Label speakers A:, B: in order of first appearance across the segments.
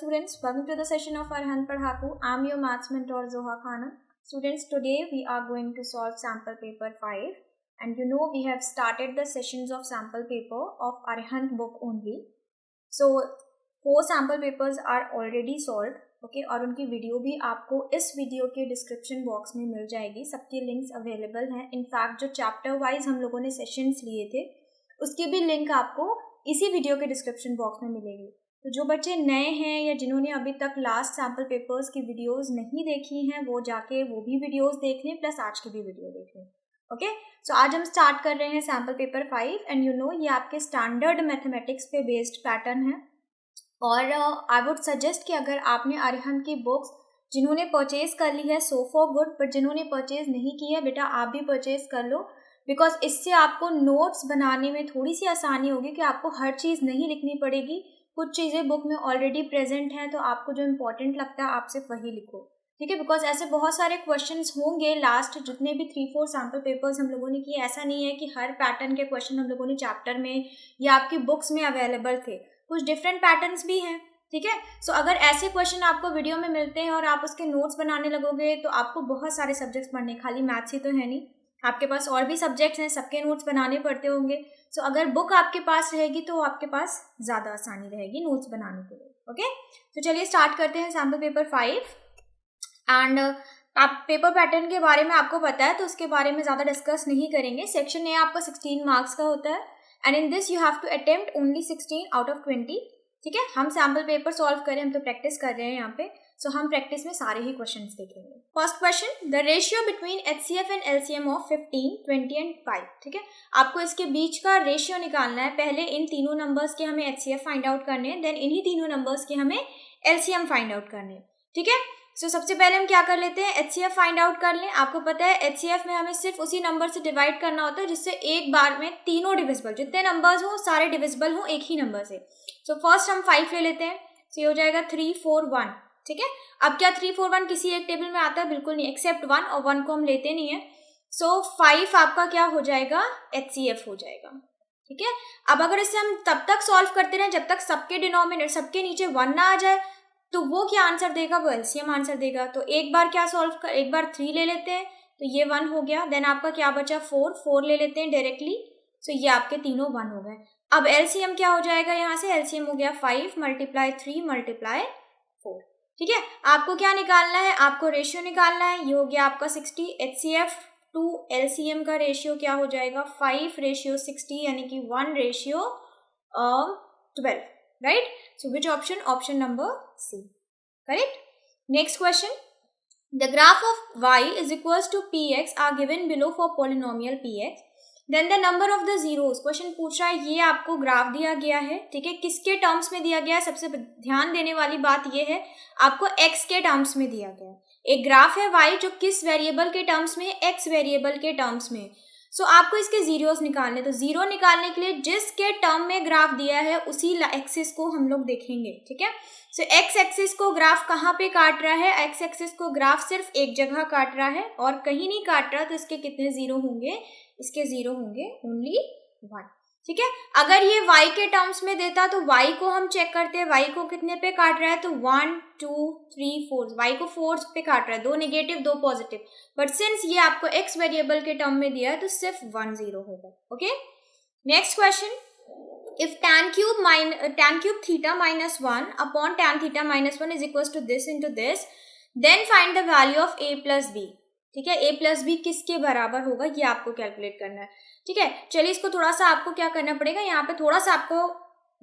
A: students, welcome to the session of Arhan Padhaku. I'm your maths mentor Zoha Khanum. Students, today we are going to solve sample paper 5, and you know we have started the sessions of sample paper of Arhan book only. So 4 sample papers are already solved, okay, और उनकी video भी आपको इस video के description box में मिल जाएगी. सबकी links available हैं. इनफैक्ट जो चैप्टर वाइज हम लोगों ने सेशंस लिए थे उसकी भी लिंक आपको इसी वीडियो के डिस्क्रिप्शन बॉक्स में मिलेगी. तो जो बच्चे नए हैं या जिन्होंने अभी तक लास्ट सैम्पल पेपर्स की वीडियोस नहीं देखी हैं वो जाके वो भी वीडियोस देख लें, प्लस आज की भी वीडियो देख लें. ओके, सो आज हम स्टार्ट कर रहे हैं sample paper 5 and you know ये आपके स्टैंडर्ड मैथमेटिक्स पे बेस्ड पैटर्न है. और आई वुड सजेस्ट कि अगर आपने अरिहंत की बुक्स जिन्होंने परचेज कर ली है सो फॉर गुड, बट जिन्होंने परचेज नहीं की है बेटा आप भी परचेज कर लो, बिकॉज इससे आपको नोट्स बनाने में थोड़ी सी आसानी होगी कि आपको हर चीज़ नहीं लिखनी पड़ेगी. कुछ चीज़ें बुक में ऑलरेडी प्रेजेंट हैं तो आपको जो इम्पोर्टेंट लगता है आप सिर्फ वही लिखो, ठीक है. बिकॉज ऐसे बहुत सारे क्वेश्चंस होंगे लास्ट जितने भी 3-4 सैम्पल पेपर्स हम लोगों ने किए. ऐसा नहीं है कि हर पैटर्न के क्वेश्चन हम लोगों ने चैप्टर में या आपकी बुक्स में अवेलेबल थे. कुछ डिफरेंट पैटर्न्स भी हैं, ठीक है. सो अगर ऐसे क्वेश्चन आपको वीडियो में मिलते हैं और आप उसके नोट्स बनाने लगोगे तो आपको बहुत सारे सब्जेक्ट्स पढ़ने, खाली मैथ्स ही तो है नहीं, आपके पास और भी सब्जेक्ट्स हैं, सबके नोट्स बनाने पड़ते होंगे. सो अगर बुक आपके पास रहेगी तो आपके पास ज़्यादा आसानी रहेगी नोट्स बनाने के लिए. ओके, तो चलिए स्टार्ट करते हैं सैम्पल पेपर 5. एंड आप पेपर पैटर्न के बारे में आपको पता है तो उसके बारे में ज़्यादा डिस्कस नहीं करेंगे. सेक्शन ए आपका 16 मार्क्स का होता है and in this you have to attempt only 16 out of 20. ठीक है, हम सैम्पल पेपर सॉल्व करें, हम तो प्रैक्टिस कर रहे हैं यहाँ पे. सो हम प्रैक्टिस में सारे ही क्वेश्चंस देखेंगे. First question, the ratio between HCF and LCM of 15, 20 and 5. ठीक है, आपको इसके बीच का रेशियो निकालना है. पहले इन तीनों नंबर्स के हमें एचसीएफ फाइंड आउट करने हैं, देन इन्हीं तीनों नंबर्स के हमें एलसीएम फाइंड आउट करने हैं. ठीक है, सो सबसे पहले हम क्या कर लेते हैं, एचसीएफ फाइंड आउट कर लें. आपको पता है एचसीएफ में हमें सिर्फ उसी नंबर से डिवाइड करना होता है जिससे एक बार में तीनों डिविजिबल, जितने नंबर्स हो सारे डिविजिबल हो एक ही नंबर से. सो फर्स्ट हम 5 ले लेते हैं. सो ये हो जाएगा 3, 4, 1. ठीक है, अब क्या 3, 4, 1 किसी एक टेबल में आता है? बिल्कुल नहीं, एक्सेप्ट 1, और 1 को हम लेते नहीं है. सो 5 आपका क्या हो जाएगा, एचसीएफ हो जाएगा. ठीक है, अब अगर इसे हम तब तक सॉल्व करते रहें जब तक सबके डिनोमिनेटर, सबके नीचे 1 ना आ जाए, तो वो क्या आंसर देगा, वो एलसीएम आंसर देगा. तो एक बार क्या सॉल्व कर, एक बार 3 ले लेते हैं तो ये 1 हो गया. देन आपका क्या बचा, 4 ले लेते हैं डायरेक्टली. सो ये आपके तीनों 1 हो गए. अब एलसीएम क्या हो जाएगा, यहाँ से एलसीएम हो गया 5 × 3 × 4. ठीक है, आपको क्या निकालना है, आपको रेशियो निकालना है. ये हो गया आपका 60. एचसीएफ टू एलसीएम का रेशियो क्या हो जाएगा, 5:60, यानी कि 1:12. Right, so which option, option number C, correct. Next question, the graph of y is equals to px are given below for polynomial px. Then the number of the zeros. Question पूछ रहा है, ये आपको graph दिया गया है. ठीक है, किसके टर्म्स में दिया गया है, सबसे ध्यान देने वाली बात ये है आपको x के टर्म्स में दिया गया है. एक ग्राफ है y जो किस वेरिएबल के टर्म्स में, x वेरिएबल के टर्म्स में. सो आपको इसके जीरोस निकालने, तो जीरो निकालने के लिए जिसके टर्म में ग्राफ दिया है उसी एक्सिस को हम लोग देखेंगे. ठीक है, सो एक्स एक्सिस को ग्राफ कहाँ पे काट रहा है, एक्स एक्सिस को ग्राफ सिर्फ एक जगह काट रहा है और कहीं नहीं काट रहा, तो इसके कितने जीरो होंगे, इसके जीरो होंगे ओनली 1. ठीक है, अगर ये y के टर्म्स में देता तो y को हम चेक करते हैं, y को कितने पे काट रहा है, तो 1, 2, 3, 4, y को 4 पे काट रहा है, 2 नेगेटिव 2 पॉजिटिव. बट सिंस ये आपको x वेरिएबल के टर्म में दिया है तो सिर्फ 1 0 होगा. Okay, next question, if tan cube theta minus 1 upon tan theta minus 1 is equals to this into this, then find the value of a plus b. ठीक है, a plus b किसके बराबर होगा ये आपको कैलकुलेट करना है. ठीक है, चलिए इसको थोड़ा सा आपको क्या करना पड़ेगा, यहाँ पे थोड़ा सा आपको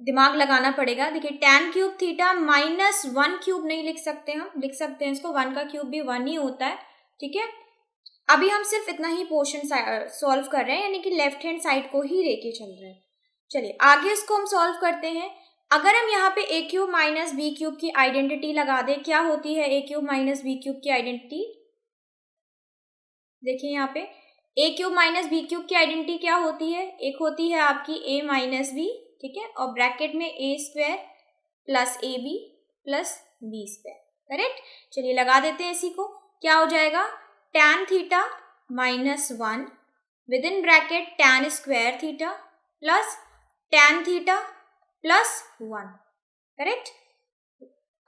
A: दिमाग लगाना पड़ेगा. देखिए tan cube theta minus 1 cube नहीं लिख सकते, हम लिख सकते हैं इसको 1 का क्यूब भी 1 ही होता है. ठीक है, अभी हम सिर्फ इतना ही पोर्शन सॉल्व कर रहे हैं, यानी कि लेफ्ट हैंड साइड को ही लेके चल रहे हैं. चलिए आगे इसको हम सॉल्व करते हैं. अगर हम यहाँ पे a cube minus b cube की आइडेंटिटी लगा दें, क्या होती है a cube minus b cube की आइडेंटिटी, देखिए यहाँ पे a cube minus b cube की आइडेंटिटी क्या होती है, एक होती है आपकी a माइनस बी. ठीक है, और ब्रैकेट में a square plus a b plus b square. Correct, चलिए लगा देते हैं इसी को. क्या हो जाएगा, tan theta minus 1 with in bracket tan square theta plus tan theta plus 1. Correct,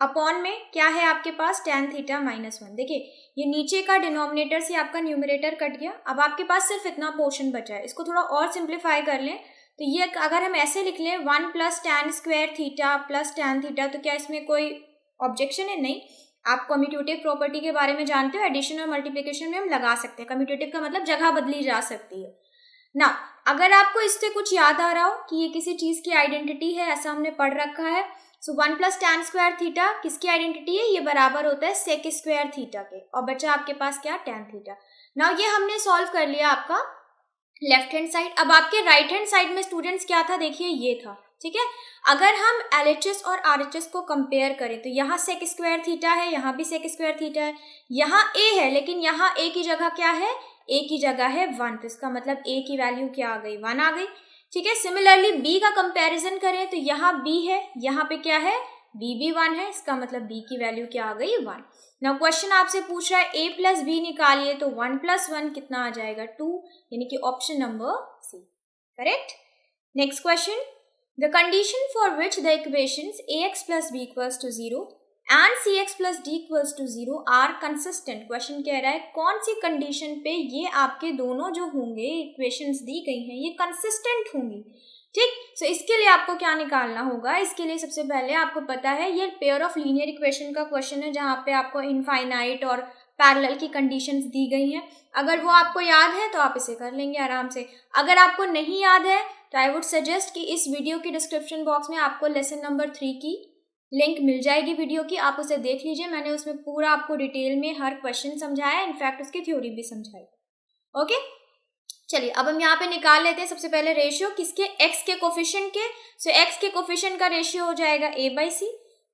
A: upon में क्या है आपके पास tan थीटा माइनस 1। देखिए ये नीचे का डिनोमिनेटर से आपका न्यूमरेटर कट गया, अब आपके पास सिर्फ इतना पोर्शन बचा है। इसको थोड़ा और सिंप्लीफाई कर लें तो ये अगर हम ऐसे लिख लें 1 plus tan square theta plus tan theta, तो क्या इसमें कोई ऑब्जेक्शन है? नहीं। आप कम्यूटेटिव प्रॉपर्टी के बारे में जानते हो, एडिशन और मल्टीप्लिकेशन में हम लगा सकते हैं। कम्यूटेटिव का मतलब जगह बदली जा सकती है ना। अगर आपको इससे कुछ याद आ रहा हो कि ये किसी चीज की आइडेंटिटी है, ऐसा हमने पढ़ रखा है, सो 1 प्लस tan स्क्वायर थीटा किसकी आइडेंटिटी है? ये बराबर होता है सेक स्क्वायर थीटा के, और बचा आपके पास क्या? tan theta. नाउ ये हमने सॉल्व कर लिया आपका लेफ्ट हैंड साइड। अब आपके राइट हैंड साइड में स्टूडेंट्स क्या था? देखिए ये था, ठीक है। अगर हम LHS और RHS को कंपेयर करें तो यहाँ सेक स्क्वायर थीटा है, यहाँ भी सेक स्क्वायर थीटा है, यहाँ a है, लेकिन यहाँ a की जगह क्या है? a की जगह है 1, तो इसका मतलब a की वैल्यू क्या आ गई? 1 आ गई, ठीक है। सिमिलरली b का कंपैरिजन करें तो यहाँ b है, यहाँ पे क्या है? b भी 1 है, इसका मतलब b की वैल्यू क्या आ गई? 1। नाउ क्वेश्चन आपसे पूछ रहा है a प्लस b निकालिए, तो 1 प्लस 1 कितना आ जाएगा? 2, यानी कि option number C, correct. Next question, the condition for which the equations ax plus b equals to 0 and cx plus d equals to 0 are consistent. Question कह रहा है कौन सी कंडीशन पे ये आपके दोनों जो होंगे इक्वेशंस दी गई हैं ये कंसिस्टेंट होंगी, ठीक। सो इसके लिए आपको क्या निकालना होगा? इसके लिए सबसे पहले आपको पता है ये पेयर ऑफ लीनियर इक्वेशन का क्वेश्चन है, जहाँ पे आपको इनफाइनाइट और पैरेलल की कंडीशंस दी गई हैं। अगर वो आपको याद है तो आप इसे कर लेंगे आराम से। अगर आपको नहीं याद है तो आई वुड सजेस्ट कि इस वीडियो की डिस्क्रिप्शन बॉक्स में आपको लेसन नंबर 3 की लिंक मिल जाएगी वीडियो की, आप उसे देख लीजिए। मैंने उसमें पूरा आपको डिटेल में हर क्वेश्चन समझाया, इनफैक्ट उसकी थ्योरी भी समझाई। ओके, चलिए अब हम यहाँ पे निकाल लेते हैं सबसे पहले रेशियो किसके? x के कोफिशिएंट के। सो x के कोफिशिएंट का रेशियो हो जाएगा a/c।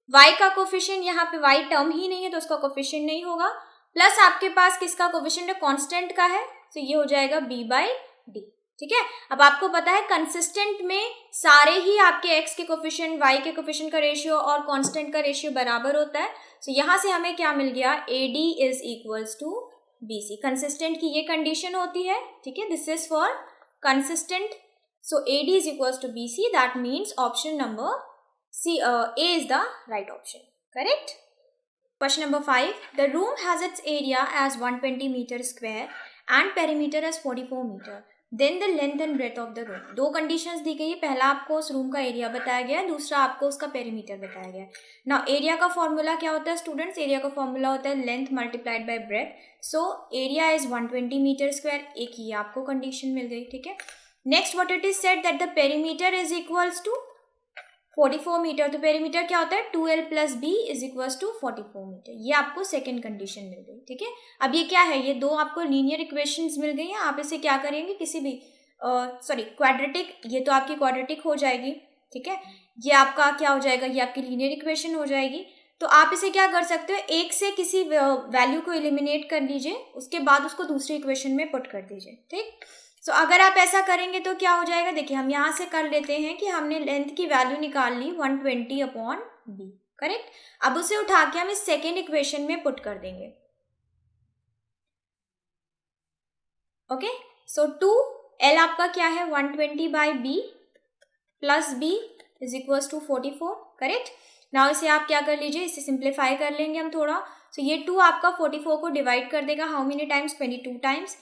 A: y का कोफिशिएंट, यहाँ पे y टर्म ही नहीं है तो उसका कोफिशिएंट नहीं होगा, प्लस आपके पास किसका कोफिशिएंट है? कांस्टेंट का है, तो ये हो जाएगा b/d, ठीक है। अब आपको पता है कंसिस्टेंट में सारे ही आपके x के कोफिशिएंट, y के कोफिशिएंट का रेशियो और कांस्टेंट का रेशियो बराबर होता है। सो यहाँ से हमें क्या मिल गया? AD is equals to BC। Consistent की ये कंडीशन होती है, ठीक है। This is for consistent, so AD is equals to BC, that means option number C, A is the right option, correct? Question number 5. The room has its area as 120 meter square and perimeter as 44 meter. Then the length and breadth of the room. दो conditions दी गई है, पहला आपको उस room का area बताया गया है, दूसरा आपको उसका पेरीमीटर बताया गया है। नाउ एरिया का फॉर्मूला क्या होता है स्टूडेंट्स? एरिया का फॉर्मूला होता है length multiplied by breadth. So area is 120 metre square, एक ही आपको कंडीशन मिल गई, ठीक है। Next what it is said that the perimeter is equals to 44 metre, तो पेरीमीटर क्या होता है? 2l plus b is equals to 44 metre, ये आपको सेकंड कंडीशन मिल गई, ठीक है। अब ये क्या है? ये दो आपको लीनियर इक्वेशंस मिल गई हैं, आप इसे क्या करेंगे? किसी भी क्वाड्रेटिक, ये तो आपकी क्वाड्रेटिक हो जाएगी, ठीक है। ये आपका क्या हो जाएगा? ये आपकी लीनियर इक्वेशन हो जाएगी। तो आप इसे क्या कर सकते हो? एक से किसी वैल्यू को एलिमिनेट कर लीजिए, उसके बाद उसको दूसरी इक्वेशन में पुट कर दीजिए, ठीक। सो अगर आप ऐसा करेंगे तो क्या हो जाएगा? देखिए हम यहाँ से कर लेते हैं कि हमने लेंथ की वैल्यू निकाल ली 120 अपॉन बी, करेक्ट। अब उसे उठा के हम इस सेकेंड इक्वेशन में पुट कर देंगे, ओके। सो 2l आपका क्या है? 120 by b plus b is equals to 44, correct. Now इसे आप क्या कर लीजिए? इसे सिंप्लीफाई कर लेंगे हम थोड़ा। सो ये 2 आपका 44 को डिवाइड कर देगा, how many times? 22 times.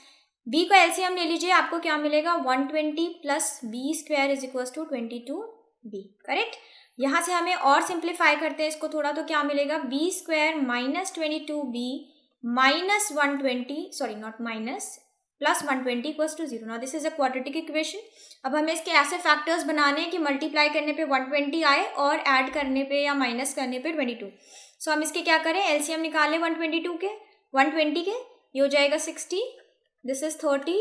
A: b को एलसीएम ले लीजिए, आपको क्या मिलेगा? 120 plus b square is equal to 22b, correct. यहाँ से हमें और सिंप्लीफाई करते हैं इसको थोड़ा, तो क्या मिलेगा? b square minus 22b minus 120, sorry not minus, plus 120 equals to 0। Now this is a quadratic equation. अब हमें इसके ऐसे फैक्टर्स बनाने हैं कि मल्टीप्लाई करने पे 120 आए और ऐड करने पे या माइनस करने पे 22। सो हम इसके क्या करें? एलसीएम निकालें 120 के, ये हो जाएगा 60, दिस इज 30,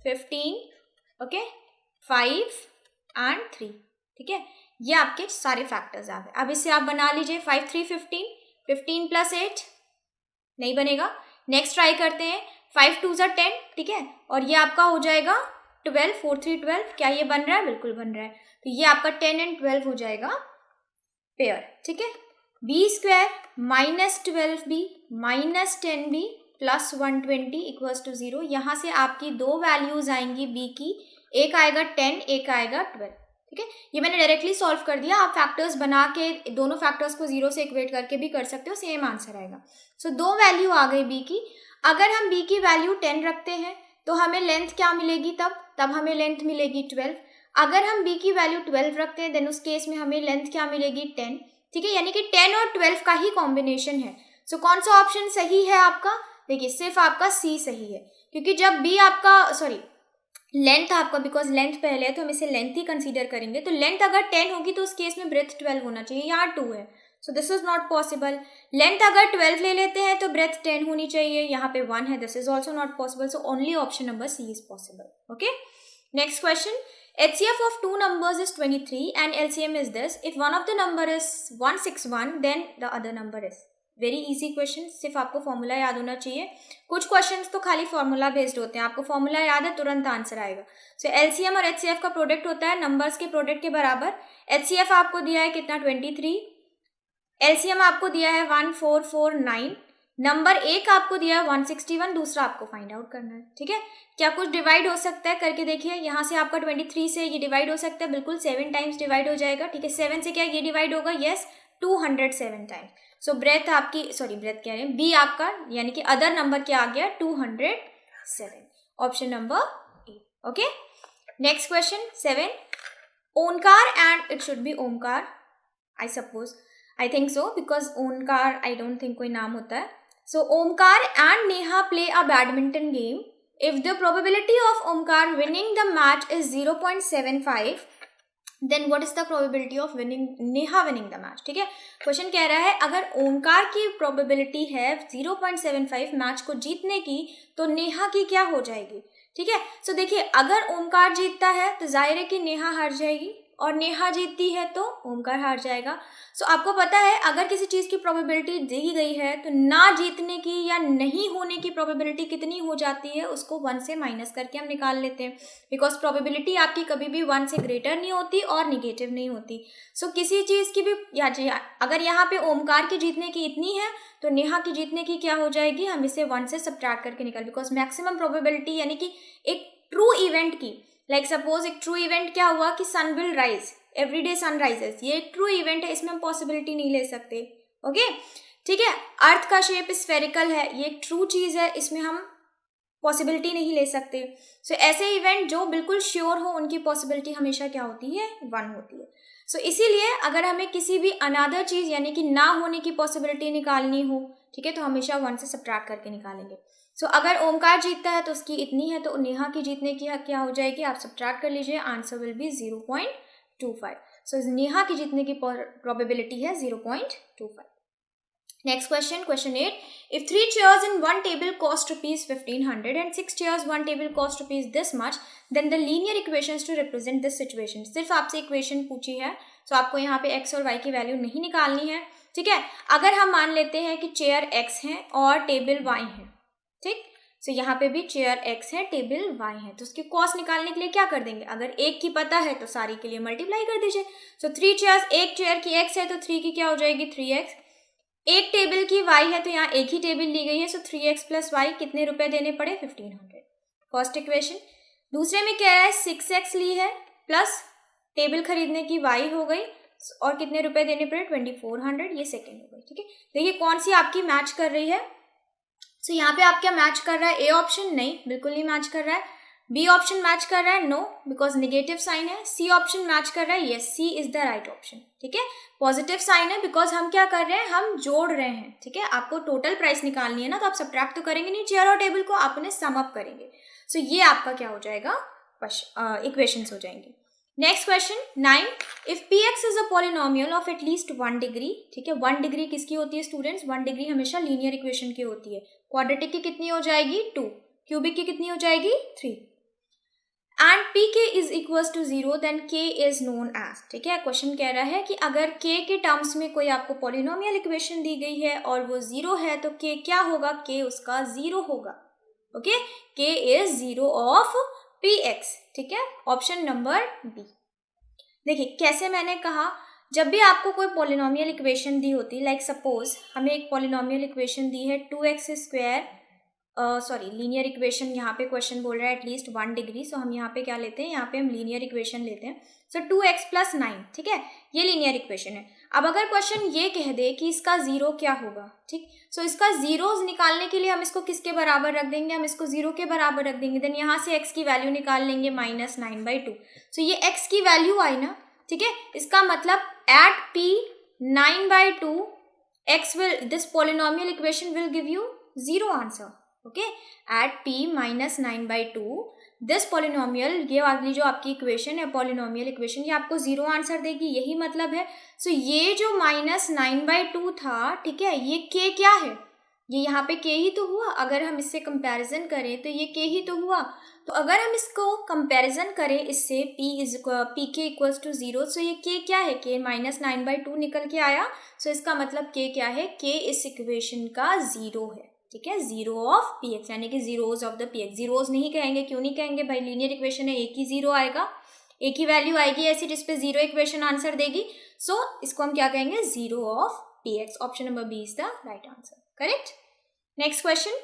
A: 15, ओके, 5 एंड 3, ठीक है। ये आपके सारे फैक्टर्स आ गए। अब इसे आप बना लीजिए 5 3 15, 15 प्लस 8 नहीं बनेगा। नेक्स्ट ट्राई करते हैं, 5 2 ज़ा 10, ठीक है, और ये आपका हो जाएगा 12, 4 3 12। क्या ये बन रहा है? बिल्कुल बन रहा है। तो ये आपका 10 एंड 12 हो जाएगा पेयर, ठीक है। B square minus 12b minus 10b plus 120 equals to 0। यहाँ से आपकी दो वैल्यूज आएंगी b की, एक आएगा 10, एक आएगा 12, ठीक है, ये मैंने डायरेक्टली सॉल्व कर दिया, आप फैक्टर्स बना के दोनों फैक्टर्स को 0 से इक्वेट करके भी कर सकते हो, सेम आंसर आएगा। सो 2 वैल्यू आ गई बी की। अगर हम बी की वैल्यू 10 रखते हैं तो हमें लेंथ क्या मिलेगी, तब हमें लेंथ मिलेगी 12। अगर हम बी की वैल्यू 12 रखते हैं देन उस केस में हमें लेंथ क्या मिलेगी 10। ठीक है, यानी कि 10 और 12 का ही कॉम्बिनेशन है। सो कौन सा ऑप्शन सही है आपका, देखिए सिर्फ आपका सी सही है, क्योंकि जब बी आपका लेंथ आपका, बिकॉज लेंथ पहले है तो हम इसे लेंथ ही कंसीडर करेंगे, तो लेंथ अगर 10 होगी तो उस केस में ब्रेथ 12 होना चाहिए, यहाँ 2 है, so this is not possible. Length अगर 12 ले लेते हैं तो ब्रेथ 10 होनी चाहिए, यहाँ पे 1 है, this is also not possible, so only option number C is possible. Okay, next question, HCF of 2 numbers is 23 and LCM is this. If one of the number is 161 then the other number is. Very easy question, सिर्फ आपको formula याद होना चाहिए। कुछ questions तो खाली formula based होते हैं, आपको फॉर्मूला याद है तुरंत आंसर आएगा। सो एलसीएम और एचसीएफ का प्रोडक्ट होता है नंबर्स के प्रोडक्ट के बराबर। एचसीएफ आपको दिया है कितना 23, एलसीएम आपको दिया है 1449, नंबर एक आपको दिया है 161, दूसरा आपको फाइंड आउट करना है। ठीक है, क्या कुछ डिवाइड हो सकता है, करके देखिए, यहाँ से आपका 23 से ये डिवाइड हो सकता है, बिल्कुल 7 टाइम्स डिवाइड हो जाएगा। ठीक है, 7 से क्या ये डिवाइड होगा, यस 207 टाइम्स। सो ब्रेथ आपकी, ब्रेथ कह रहे हैं, बी आपका यानी कि अदर नंबर क्या आ गया 207, option number a. Okay, next question 7, Onkar and it should be Omkar, I suppose, I think so, because Onkar I don't think कोई नाम होता है। So Omkar and Neha play a badminton game, if the probability of Omkar winning the match is 0.75 then what is the probability of Neha winning the match. ठीक है, question कह रहा है अगर ओमकार की प्रोबेबिलिटी है 0.75 मैच को जीतने की, तो नेहा की क्या हो जाएगी। ठीक है, सो देखिए, अगर ओमकार जीतता है तो जाहिर है कि नेहा हार जाएगी, और नेहा जीतती है तो ओमकार हार जाएगा। सो आपको पता है अगर किसी चीज़ की प्रोबेबिलिटी दी गई है तो ना जीतने की या नहीं होने की प्रोबेबिलिटी कितनी हो जाती है, उसको 1 से माइनस करके हम निकाल लेते हैं, बिकॉज प्रोबेबिलिटी आपकी कभी भी 1 से ग्रेटर नहीं होती और निगेटिव नहीं होती। सो किसी चीज़ की भी अगर यहाँ पे ओमकार की जीतने की इतनी है तो नेहा की जीतने की क्या हो जाएगी, हम इसे 1 से सब्ट्रैक्ट करके निकाल, बिकॉज मैक्सिमम प्रोबेबिलिटी यानी कि एक ट्रू इवेंट की, लाइक सपोज एक ट्रू इवेंट क्या हुआ कि sun will rise, everyday sun rises, ये एक ट्रू इवेंट है, इसमें हम पॉसिबिलिटी नहीं ले सकते। ओके, ठीक है, अर्थ का शेप स्फेरिकल है, ये एक ट्रू चीज है, इसमें हम पॉसिबिलिटी नहीं ले सकते। सो ऐसे इवेंट जो बिल्कुल श्योर हो उनकी पॉसिबिलिटी हमेशा क्या होती है, 1 होती है। सो इसीलिए अगर हमें किसी भी अनदर चीज यानी कि ना होने की पॉसिबिलिटी निकालनी हो, ठीक है, तो हमेशा 1 से सब्ट्रैक्ट करके निकालेंगे। सो अगर ओमकार जीतता है तो उसकी इतनी है, तो नेहा की जीतने की क्या हो जाएगी, आप सब्ट्रैक्ट कर लीजिए, आंसर विल बी 0.25। सो नेहा की जीतने की प्रोबेबिलिटी है 0.25। Next question, question 8, if 3 chairs in one table cost rupees 1500 and 6 chairs one table cost rupees this much, then the linear equations to represent this situation। सिर्फ आपसे equation पूछी है, सो आपको यहाँ पे x और y की वैल्यू नहीं निकालनी है। ठीक है, अगर हम मान लेते हैं कि चेयर x है और टेबल y है, ठीक, सो यहाँ पे भी चेयर x है, टेबल y है, तो उसकी कॉस्ट निकालने के लिए क्या कर देंगे, अगर एक की पता है तो सारी के लिए मल्टीप्लाई कर दीजिए। सो 3 चेयर्स, एक चेयर की x है तो 3 की क्या हो जाएगी 3x, एक टेबल की y है तो यहाँ एक ही टेबल ली गई है, सो 3x प्लस y, कितने रुपए देने पड़े 1500, फर्स्ट इक्वेशन। दूसरे में क्या है 6x ली है प्लस टेबल खरीदने की y हो गई और कितने रुपए देने पड़े 2400, ये सेकेंड हो गई। ठीक है, देखिए कौन सी आपकी मैच कर रही है। सो यहाँ पे आप क्या मैच कर रहा है, ए ऑप्शन नहीं, बिल्कुल नहीं मैच कर रहा है, बी ऑप्शन मैच कर रहा है, नो बिकॉज निगेटिव साइन है, सी ऑप्शन मैच कर रहा है, yes C is the right option. ठीक है, पॉजिटिव साइन है बिकॉज हम क्या कर रहे हैं, हम जोड़ रहे हैं। ठीक है, आपको टोटल प्राइस निकालनी है ना, तो आप सब्ट्रैक्ट तो करेंगे नहीं चेयर और टेबल को, आप उन्हें सम अप करेंगे। सो ये आपका क्या हो जाएगा, इक्वेशंस हो जाएंगे। Next question 9, if px is a polynomial of at least 1 degree. ठीक है, 1 डिग्री किसकी होती है स्टूडेंट्स, 1 डिग्री हमेशा लीनियर इक्वेशन की होती है। क्वाड्रेटिक की कितनी हो जाएगी 2, क्यूबिक की कितनी हो जाएगी 3, and pk is equal to 0 then k is known as. ठीक है, क्वेश्चन कह रहा है कि अगर k के टर्म्स में कोई आपको पॉलिनोमियल इक्वेशन दी गई है और वो 0 है तो k क्या होगा, k उसका 0 होगा। Okay, k is 0 of px। ठीक है, ऑप्शन नंबर बी। देखिए कैसे मैंने कहा, जब भी आपको कोई पॉलिनोमियल इक्वेशन दी होती, लाइक सपोज हमें एक पॉलिनोमियल इक्वेशन दी है 2x² सॉरी लीनियर इक्वेशन यहाँ पे क्वेश्चन बोल रहा है एटलीस्ट 1 डिग्री, सो हम यहाँ पे क्या लेते हैं, यहाँ पे हम लीनियर इक्वेशन लेते हैं. सो 2x + 9, ठीक है, ये लीनियर इक्वेशन है. अब अगर क्वेश्चन ये कह दे कि इसका जीरो क्या होगा, ठीक, सो इसका जीरोज निकालने के लिए हम इसको किसके बराबर रख देंगे, हम इसको जीरो के बराबर रख देंगे. देन यहाँ से x की वैल्यू निकाल लेंगे -9/2. सो ये x की वैल्यू आई ना, ठीक है. इसका मतलब eight p 9/2 x will, this polynomial equation will give you zero answer. Okay, at p -9/2 this polynomial, ये वाली जो आपकी इक्वेशन है पॉलिनोमियल इक्वेशन, ये आपको जीरो आंसर देगी, यही मतलब है. सो ये जो -9/2 था, ठीक है, ये k क्या है, ये यहाँ पे k ही तो हुआ. अगर हम इससे कंपैरिजन करें तो ये k ही तो हुआ. तो अगर हम इसको कंपैरिजन करें इससे pk = 0, सो ये k क्या है, k -9/2 निकल के आया. सो इसका मतलब k क्या है, k इस इक्वेशन का जीरो है, ठीक है, जीरो ऑफ px, यानी कि zeros of the px. Zeros नहीं कहेंगे, क्यों नहीं कहेंगे भाई, लीनियर इक्वेशन है, एक ही जीरो आएगा, एक ही वैल्यू आएगी ऐसी जिसपे जीरो इक्वेशन आंसर देगी. सो इसको हम क्या कहेंगे, zero of px. Option number B is the right answer, correct. Next question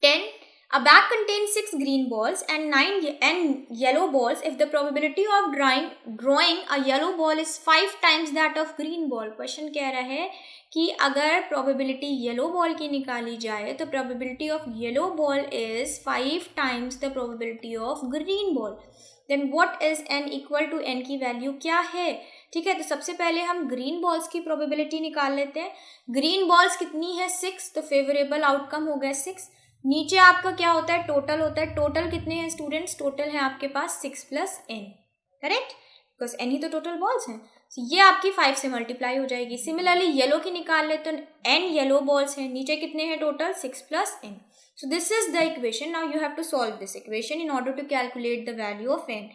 A: 10. A bag contains 6 green balls and 9 yellow balls if the probability of drawing a yellow ball is 5 times that of green ball. Question कह रहा है कि अगर probability yellow ball की निकाली जाए तो probability of yellow ball is 5 times the probability of green ball. Then what is n equal to n की वैल्यू क्या है, ठीक है. तो सबसे पहले हम ग्रीन बॉल्स की प्रोबेबिलिटी निकाल लेते हैं. ग्रीन बॉल्स कितनी है, 6, तो फेवरेबल आउटकम हो गया 6. नीचे आपका क्या होता है, टोटल होता है. टोटल कितने हैं स्टूडेंट्स, टोटल है आपके पास 6 + n, करेक्ट, बिकॉज n ही तो टोटल बॉल्स हैं. So, ये आपकी 5 से मल्टीप्लाई हो जाएगी. सिमिलरली येलो की निकाल ले तो n येलो बॉल्स हैं, नीचे कितने हैं total, 6 + n. So this is the equation. Now you have to solve this equation in order to calculate the value of n.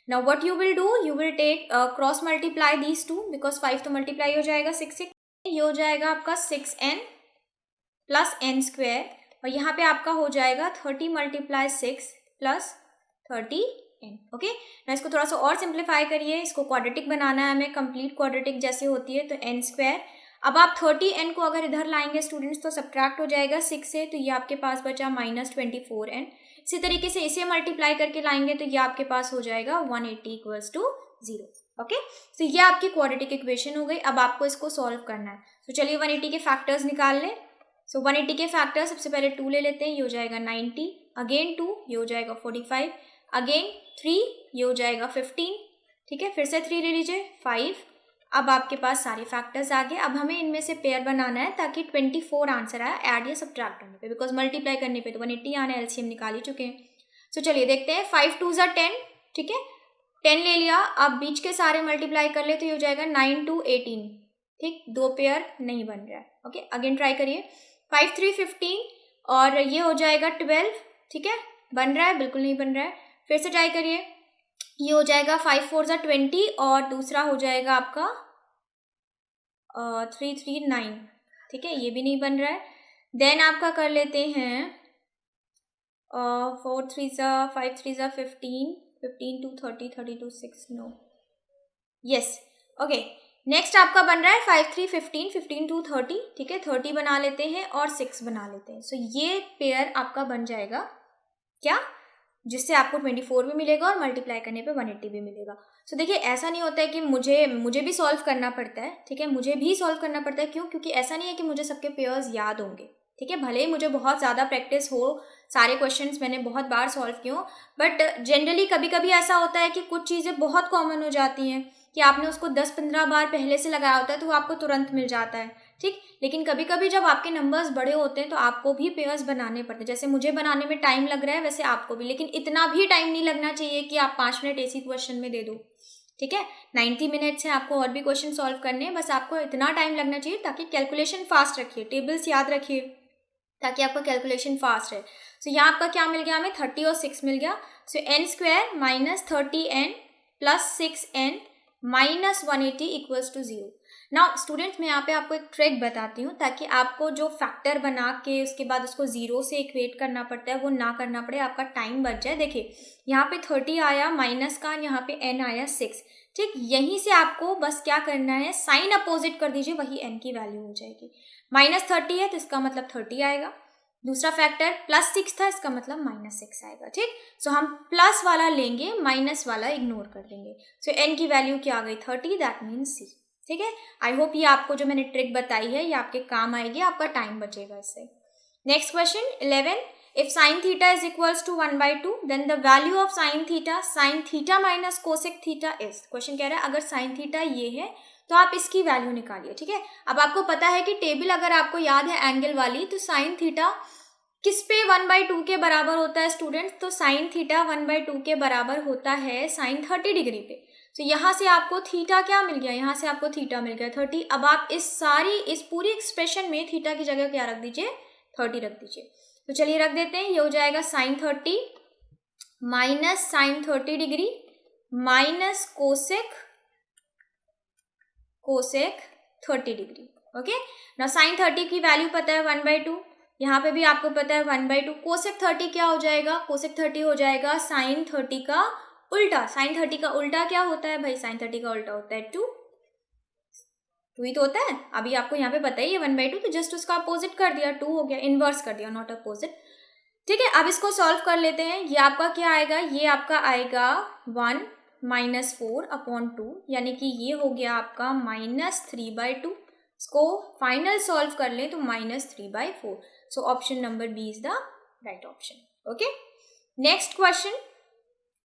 A: Now what you will do, you will take cross multiply these two because 5 तो multiply हो जाएगा 6 से, ये हो जाएगा आपका 6n + n², और यहाँ पे आपका हो जाएगा 30 × 6 + 30n. ओके, ना इसको थोड़ा सा और सिंप्लीफाई करिए, इसको क्वाड्रेटिक बनाना है हमें, कंप्लीट क्वाड्रेटिक जैसे होती है, तो n². अब आप 30n को अगर इधर लाएंगे स्टूडेंट्स तो सब्ट्रैक्ट हो जाएगा 6 से, तो ये आपके पास बचा -24n. इसी तरीके से इसे मल्टीप्लाई करके लाएंगे तो ये आपके पास हो जाएगा 180 = 0. ओके, तो ये आपकी क्वाड्रेटिक इक्वेशन हो गई. अब आपको इसको सॉल्व करना है. तो चलिए 180 के फैक्टर्स निकाल लें. सो 180 के फैक्टर्स सबसे पहले 2 ले लेते हैं, ये हो जाएगा 90, अगेन 2, ये हो जाएगा 45, अगेन 3, ये हो जाएगा 15, ठीक है, फिर से 3 ले लीजिए 5. अब आपके पास सारे फैक्टर्स आ गए. अब हमें इनमें से पेयर बनाना है ताकि 24 आंसर आए ऐड या सब्ट्रैक्ट करने पे, बिकॉज मल्टीप्लाई करने पे तो 180 आना, एलसीएम निकाल ही चुके हैं. सो चलिए देखते हैं, 5 2 = 10, ठीक है, 10 ले लिया. अब बीच के सारे मल्टीप्लाई कर ले तो ये हो जाएगा 9 2 18, ठीक, 2 पेयर नहीं बन रहा है. ओके, अगेन ट्राई करिए, 5 3 15 और ये हो जाएगा 12, ठीक है, बन रहा है, बिल्कुल नहीं बन रहा है. फिर से ट्राई करिए, ये हो जाएगा 5 4 = 20 और दूसरा हो जाएगा आपका 3 3 9, ठीक है, ये भी नहीं बन रहा है. देन आपका कर लेते हैं 4 3 = 5 3 = 15 15 2 30 32 6, नो, यस. ओके, नेक्स्ट आपका बन रहा है 5 3 15 15 2 30, ठीक है, 30 बना लेते हैं और 6 बना लेते हैं. सो ये पेयर आपका बन जाएगा क्या, जिससे आपको 24 भी मिलेगा और मल्टीप्लाई करने पे 180 भी मिलेगा. सो देखिए, ऐसा नहीं होता है कि मुझे भी सॉल्व करना पड़ता है, ठीक है, मुझे भी सॉल्व करना पड़ता है. क्यों, क्योंकि ऐसा नहीं है कि मुझे सबके पेयर्स याद होंगे, ठीक है, भले ही मुझे बहुत ज़्यादा प्रैक्टिस हो, सारे क्वेश्चंस मैंने बहुत बार सॉल्व किए हो, बट जनरली कभी कभी ऐसा होता है कि कुछ चीज़ें बहुत कॉमन हो जाती हैं कि आपने उसको 10-15 बार पहले से लगाया होता है तो वो आपको तुरंत मिल जाता है, ठीक. लेकिन कभी कभी जब आपके नंबर्स बड़े होते हैं तो आपको भी पेयर्स बनाने पड़ते हैं. जैसे मुझे बनाने में टाइम लग रहा है वैसे आपको भी, लेकिन इतना भी टाइम नहीं लगना चाहिए कि आप 5 मिनट ऐसी क्वेश्चन में दे दो, ठीक है. 90 मिनट्स है आपको और भी क्वेश्चन सॉल्व करने हैं, बस आपको इतना टाइम लगना चाहिए ताकि कैलकुलेशन फास्ट रखिए, टेबल्स याद रखिए ताकि आपका कैलकुलेशन फास्ट है. सो यहाँ आपका क्या मिल गया हमें, 30 और 6 मिल गया. सो n² - 30n + 6n - 180 = 0. Now students, मैं यहाँ पे आपको एक ट्रिक बताती हूँ ताकि आपको जो फैक्टर बना के उसके बाद उसको 0 से इक्वेट करना पड़ता है वो ना करना पड़े, आपका टाइम बच जाए. देखिए, यहाँ पे 30 आया माइनस का, यहाँ पे n आया 6, ठीक. यहीं से आपको बस क्या करना है, साइन अपोजिट कर दीजिए, वही n की वैल्यू हो जाएगी. -30 है तो इसका मतलब 30 आएगा, दूसरा फैक्टर +6 था, इसका मतलब -6 आएगा, ठीक। सो हम प्लस वाला लेंगे, माइनस वाला इग्नोर कर देंगे। सो n की वैल्यू क्या आ गई 30, दैट मीन्स C, ठीक है। आई होप ये आपको जो मैंने ट्रिक बताई है ये आपके काम आएगी, आपका टाइम बचेगा इससे। Next question 11, if sin theta is equals to 1/2 then the value of sin theta minus cosec theta is. Question कह रहा है अगर sin थीटा ये है तो आप इसकी वैल्यू निकालिए, ठीक है। अब आपको पता है कि टेबल अगर आपको याद है एंगल वाली, तो sin थीटा किस पे 1/2 के बराबर होता है स्टूडेंट्स, तो sin थीटा 1/2 के बराबर होता है sin 30 डिग्री पे। तो यहाँ से आपको थीटा क्या मिल गया, यहाँ से आपको थीटा मिल गया 30। अब आप इस पूरी एक्सप्रेशन में थीटा की जगह क्या रख दीजिए, 30 रख दीजिए। तो चलिए रख देते हैं, ये हो जाएगा sin 30 minus sin 30 degree minus cosec 30 degree. Okay, ना sin 30 की वैल्यू पता है 1/2, यहाँ पे भी आपको पता है 1/2। कोसेक 30 क्या हो जाएगा, कोसेक 30 हो जाएगा sin 30 का उल्टा। sin 30 का उल्टा क्या होता है भाई, sin 30 का उल्टा होता है 2 ही तो होता है। अभी आपको यहाँ पे पता ही है 1/2, तो जस्ट उसका अपोजिट कर दिया, 2 हो गया, इनवर्स कर दिया, नॉट अपोजिट, ठीक है। अब इसको सॉल्व कर लेते हैं। ये आपका क्या आएगा, ये आपका आएगा 1 - 4/2, यानी कि ये हो गया आपका -3/2। इसको फाइनल सॉल्व कर लें तो -3/4। So option number B is the right option. Okay, next question,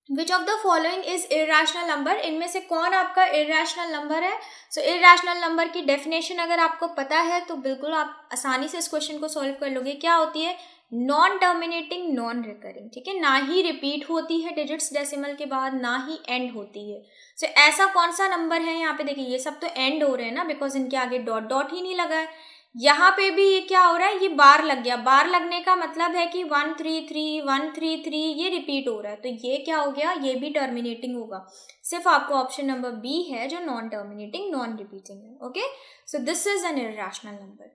A: which of the following is irrational number, इनमें से कौन आपका इर्रेशनल नंबर है। सो इर्रेशनल नंबर की डेफिनेशन अगर आपको पता है तो बिल्कुल आप आसानी से इस क्वेश्चन को सॉल्व कर लोगे। क्या होती है, नॉन टर्मिनेटिंग नॉन रिकरिंग, ठीक है, ना ही रिपीट होती है डिजिट्स डेसिमल के बाद, ना ही एंड होती है। सो ऐसा कौन सा नंबर है, यहाँ पे देखिए ये सब तो एंड हो रहे हैं ना, बिकॉज इनके आगे डॉट डॉट ही नहीं लगा है। यहाँ पे भी ये क्या हो रहा है, ये बार लग गया। बार लगने का मतलब है कि 133 133 ये रिपीट हो रहा है, तो ये क्या हो गया, ये भी टर्मिनेटिंग होगा। सिर्फ आपको ऑप्शन नंबर बी है जो नॉन टर्मिनेटिंग नॉन रिपीटिंग है। Okay, so this is an irrational number.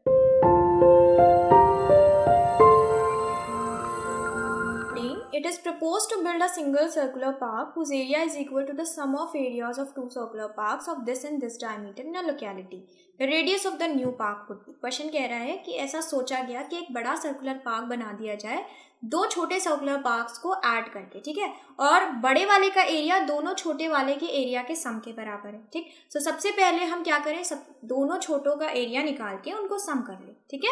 A: It is proposed to build a single circular park whose area is equal to the sum of areas of two circular parks of this and this diameter in a locality. The radius of the new park would be. Question कह रहा है कि ऐसा सोचा गया कि एक बड़ा सर्कुलर पार्क बना दिया जाए दो छोटे सर्कुलर पार्क्स को ऐड करके, ठीक है, और बड़े वाले का एरिया दोनों छोटे वाले के एरिया के सम के बराबर है, ठीक। सो सबसे पहले हम क्या करें, सब दोनों छोटों का एरिया निकाल के उनको सम कर ले, ठीक है।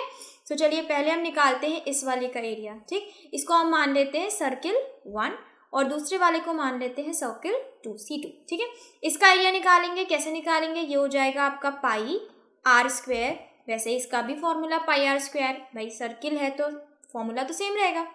A: सो चलिए पहले हम निकालते हैं इस वाले का एरिया, ठीक। इसको हम मान लेते हैं सर्किल 1 और दूसरे वाले को मान लेते हैं सर्किल 2 C2, ठीक है। इसका एरिया निकालेंगे, कैसे निकालेंगे, ये हो जाएगा आपका पाई r²। वैसे इसका भी फॉर्मूला पाई r², भाई सर्किल है तो फॉर्मूला तो सेम रहेगा।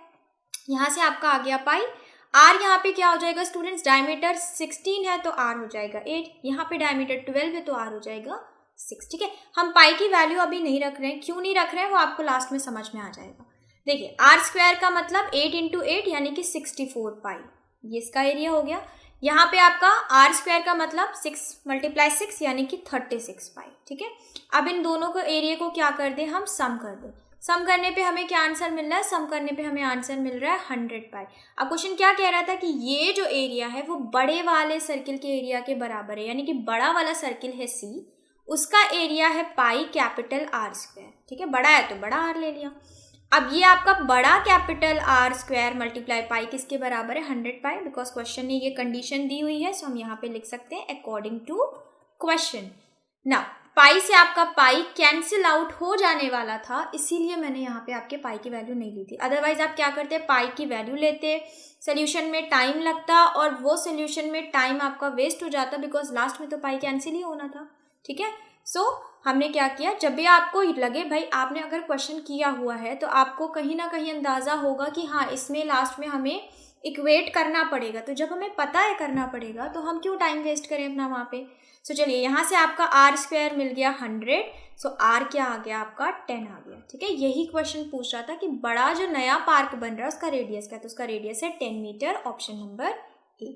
A: यहाँ से आपका आ गया पाई r, यहाँ पे क्या हो जाएगा स्टूडेंट्स, डायमीटर 16 है तो r हो जाएगा 8, यहाँ पे डायमीटर 12 है तो r हो जाएगा 6, ठीक है। हम पाई की वैल्यू अभी नहीं रख रहे हैं, क्यों नहीं रख रहे हैं वो आपको लास्ट में समझ में आ जाएगा। देखिए r² का मतलब 8 × 8 यानी कि 64 पाई, ये इसका एरिया हो गया। यहाँ पे आपका r² का मतलब 6 × 6 यानी कि 36 पाई, ठीक है। अब इन दोनों को एरिया को क्या कर दें, हम सम कर दें। सम करने पे हमें क्या आंसर मिल रहा है, सम करने पे हमें आंसर मिल रहा है 100 पाई। अब क्वेश्चन क्या कह रहा था कि ये जो एरिया है वो बड़े वाले सर्किल के एरिया के बराबर है, यानी कि बड़ा वाला सर्किल है C, उसका एरिया है पाई कैपिटल r², ठीक है, बड़ा है तो बड़ा r ले लिया। अब ये आपका बड़ा कैपिटल r² मल्टीप्लाई पाई किसके बराबर है, 100 पाई, बिकॉज क्वेश्चन ने ये कंडीशन दी हुई है, सो हम यहाँ पे लिख सकते हैं अकॉर्डिंग टू क्वेश्चन। ना पाई से आपका पाई कैंसिल आउट हो जाने वाला था, इसीलिए मैंने यहाँ पे आपके पाई की वैल्यू नहीं ली थी। अदरवाइज आप क्या करते, पाई की वैल्यू लेते, सोल्यूशन में टाइम लगता और वो सोल्यूशन में टाइम आपका वेस्ट हो जाता, बिकॉज लास्ट में तो पाई कैंसिल ही होना था, ठीक है। सो हमने क्या किया, जब भी आपको लगे भाई आपने अगर क्वेश्चन किया हुआ है तो आपको कहीं ना कहीं अंदाज़ा होगा कि हाँ इसमें लास्ट में हमें इक्वेट करना पड़ेगा, तो जब हमें पता है करना पड़ेगा तो हम क्यों टाइम वेस्ट करें अपना वहाँ पे। सो चलिए यहाँ से आपका r² मिल गया 100, सो r क्या आ गया आपका 10 आ गया, ठीक है। यही क्वेश्चन पूछ रहा था कि बड़ा जो नया पार्क बन रहा है उसका रेडियस क्या है, तो उसका रेडियस है 10 metre, option number A.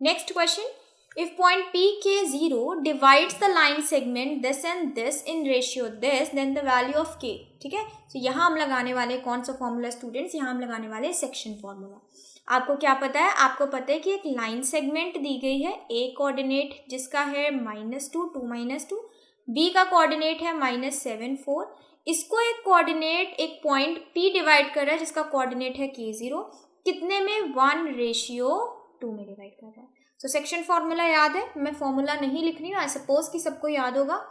A: Next question, if point PK0 divides the line segment this and this in ratio this, then the value of K, ठीक है। तो यहाँ हम लगाने वाले कौन सा फॉर्मूला स्टूडेंट्स, यहाँ हम लगाने वाले सेक्शन फॉर्मूला। आपको क्या पता है, आपको पता है कि एक लाइन सेगमेंट दी गई है, A कोऑर्डिनेट जिसका है -2 2 -2, B का कोऑर्डिनेट है -7 4, इसको एक कोऑर्डिनेट, एक पॉइंट P डिवाइड कर रहा है जिसका कोऑर्डिनेट है K0, कितने में 1:2 में डिवाइड कर रहा है। तो सेक्शन फॉर्मूला याद है, मैं फॉर्मूला नहीं लिख रही हूँ, आई सपोज कि सबको याद होगा।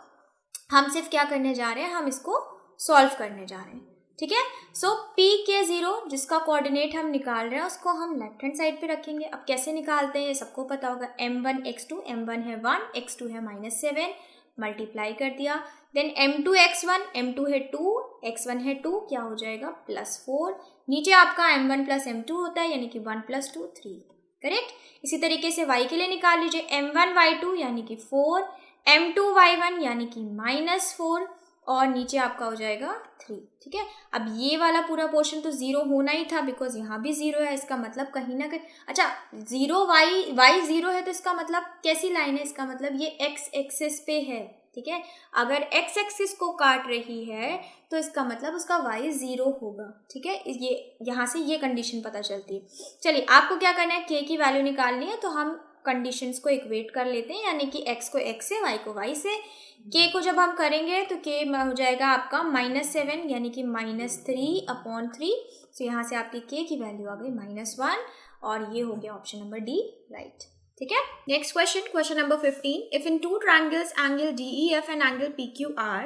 A: हम सिर्फ क्या करने जा रहे हैं, हम इसको सॉल्व करने जा रहे हैं, ठीक है। सो K0 जिसका कोऑर्डिनेट हम निकाल रहे हैं उसको हम लेफ्ट हैंड साइड पे रखेंगे। अब कैसे निकालते हैं ये सबको पता होगा। m1 x2, m1 है 1, x2 है -7, मल्टीप्लाई कर दिया। देन m2 x1, m2 है 2, x1 है 2, क्या हो जाएगा +4। नीचे आपका m1 + m2 होता है यानी कि 1 + 2 3, करेक्ट। इसी तरीके से y के लिए निकाल लीजिए, m1 y2 यानी कि 4, m2 y1 यानी कि -4 और नीचे आपका हो जाएगा 3, ठीक है। अब ये वाला पूरा पोर्शन तो 0 होना ही था बिकॉज यहाँ भी 0 है, इसका मतलब कहीं ना कहीं, अच्छा 0 y 0 है तो इसका मतलब कैसी लाइन है, इसका मतलब ये x एक्सिस पे है, ठीक है। अगर x एक्सिस को काट रही है तो इसका मतलब उसका y 0 होगा, ठीक है। ये यहाँ से ये कंडीशन पता चलती है। चलिए आपको क्या करना है, k की वैल्यू निकालनी है, तो हम कंडीशंस को इक्वेट कर लेते हैं, यानी कि x को x से, y को y से। k को जब हम करेंगे तो k हो जाएगा आपका -7 यानी कि -3/3। तो यहाँ से आपकी k की वैल्यू आ गई -1 और ये हो गया ऑप्शन नंबर डी राइट, ठीक है। Next question number 15, if in two triangles angle DEF and angle PQR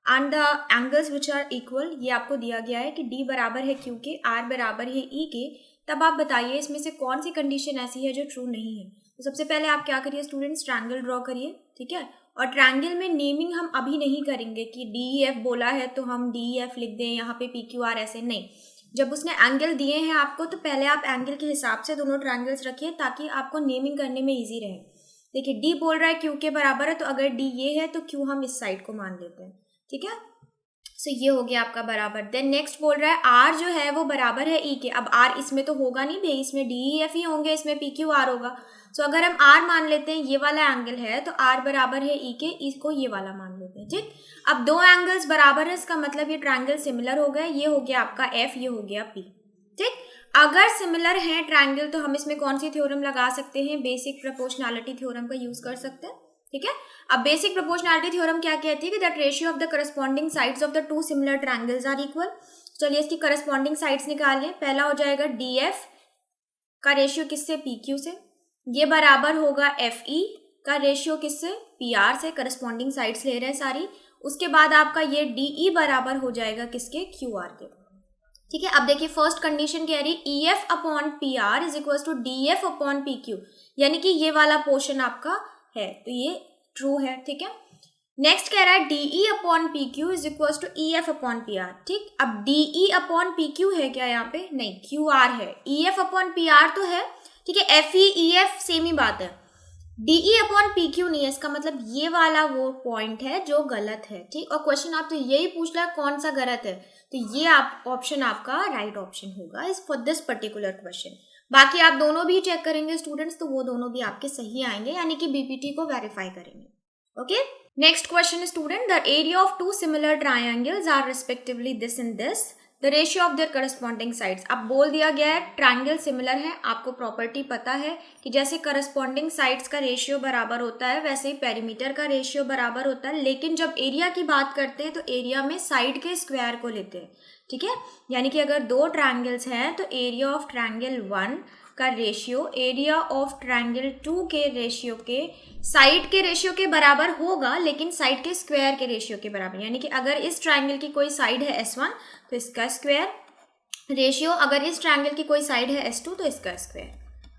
A: and the angles which are equal, ये आपको दिया गया है कि D बराबर है Q के, R बराबर है E के, तब आप बताइए इसमें से कौन सी कंडीशन ऐसी है जो ट्रू नहीं है। तो सबसे पहले आप क्या करिए स्टूडेंट्स, ट्रायंगल ड्रॉ करिए, ठीक है। और ट्रायंगल में नेमिंग हम अभी नहीं करेंगे कि DEF बोला है तो हम DEF लिख दें, यहाँ पे PQR ऐसे नहीं। जब उसने एंगल दिए हैं आपको तो पहले आप एंगल के हिसाब से दोनों ट्रायंगल्स रखिए ताकि आपको नेमिंग करने में इजी रहे। देखिए D बोल रहा है Q के बराबर है, तो अगर D ये है तो Q हम इस साइड को मान लेते हैं, ठीक है। सो ये हो गया आपका बराबर। देन नेक्स्ट बोल रहा है R जो है वो बराबर है E के। अब R इसमें तो होगा नहीं भाई, इसमें DEF ही होंगे, इसमें PQR होगा। सो अगर हम R मान लेते हैं, ये वाला एंगल है तो R बराबर है E के, इसको ये वाला मान लेते हैं, ठीक। अब दो एंगल्स बराबर है, इसका मतलब ये ट्रायंगल सिमिलर हो गए, ये हो गया आपका F, ये हो गया P, ठीक। अगर सिमिलर है ट्रायंगल तो हम इसमें कौन सी थ्योरम लगा सकते हैं, बेसिक प्रोपोर्शनैलिटी थ्योरम का यूज कर सकते हैं, ठीक है। अब बेसिक प्रोपोर्शनैलिटी थ्योरम क्या कहती है कि that ratio of the corresponding sides of the two similar triangles are equal. चलिए इसकी करस्पॉन्डिंग साइड्स निकालिए। पहला हो जाएगा DF का रेशियो किससे, PQ से, ये बराबर होगा FE का रेशियो किससे, PR से, करस्पॉन्डिंग साइड्स ले रहे हैं सारी। उसके बाद आपका ये DE बराबर हो जाएगा किसके, QR के, ठीक है। अब देखिए फर्स्ट कंडीशन कह रही EF/PR is equal to DF/PQ, यानी कि ये वाला पोर्शन आपका है, तो ये ट्रू है, ठीक है। नेक्स्ट कह रहा है DE/PQ is equal to EF/PR, ठीक। अब DE/PQ है क्या यहाँ पे, नहीं, QR है। EF/PR तो है, ठीक है, FE EF सेम ही बात है, DE/PQ नहीं है, इसका मतलब ये वाला वो पॉइंट है जो गलत है, ठीक। और क्वेश्चन आप तो यही पूछ रहा है कौन सा गलत है, तो ये आप ऑप्शन आपका राइट ऑप्शन होगा इस फॉर दिस पर्टिकुलर क्वेश्चन। बाकी आप दोनों भी चेक करेंगे स्टूडेंट्स तो वो दोनों भी आपके सही आएंगे, यानी कि BPT को वेरीफाई करेंगे, okay. Next question student, the area of two similar triangles are respectively this and this, the ratio of their corresponding sides. अब बोल दिया गया है ट्रायंगल सिमिलर है, आपको प्रॉपर्टी पता है कि जैसे करस्पॉन्डिंग साइड्स का रेशियो बराबर होता है वैसे ही पेरीमीटर का रेशियो बराबर होता है, लेकिन जब एरिया की बात करते हैं तो एरिया में साइड के स्क्वायर को लेते हैं, ठीक है। यानी कि अगर दो ट्रायंगल्स हैं तो एरिया ऑफ ट्रायंगल 1 का रेशियो एरिया ऑफ ट्रायंगल 2 के रेशियो के साइड के रेशियो के बराबर होगा, लेकिन साइड के स्क्वायर के रेशियो के बराबर। यानी कि अगर इस ट्रायंगल की कोई साइड है S1 तो इसका स्क्वायर रेशियो, अगर इस ट्रायंगल की कोई साइड है S2 तो इसका स्क्वायर,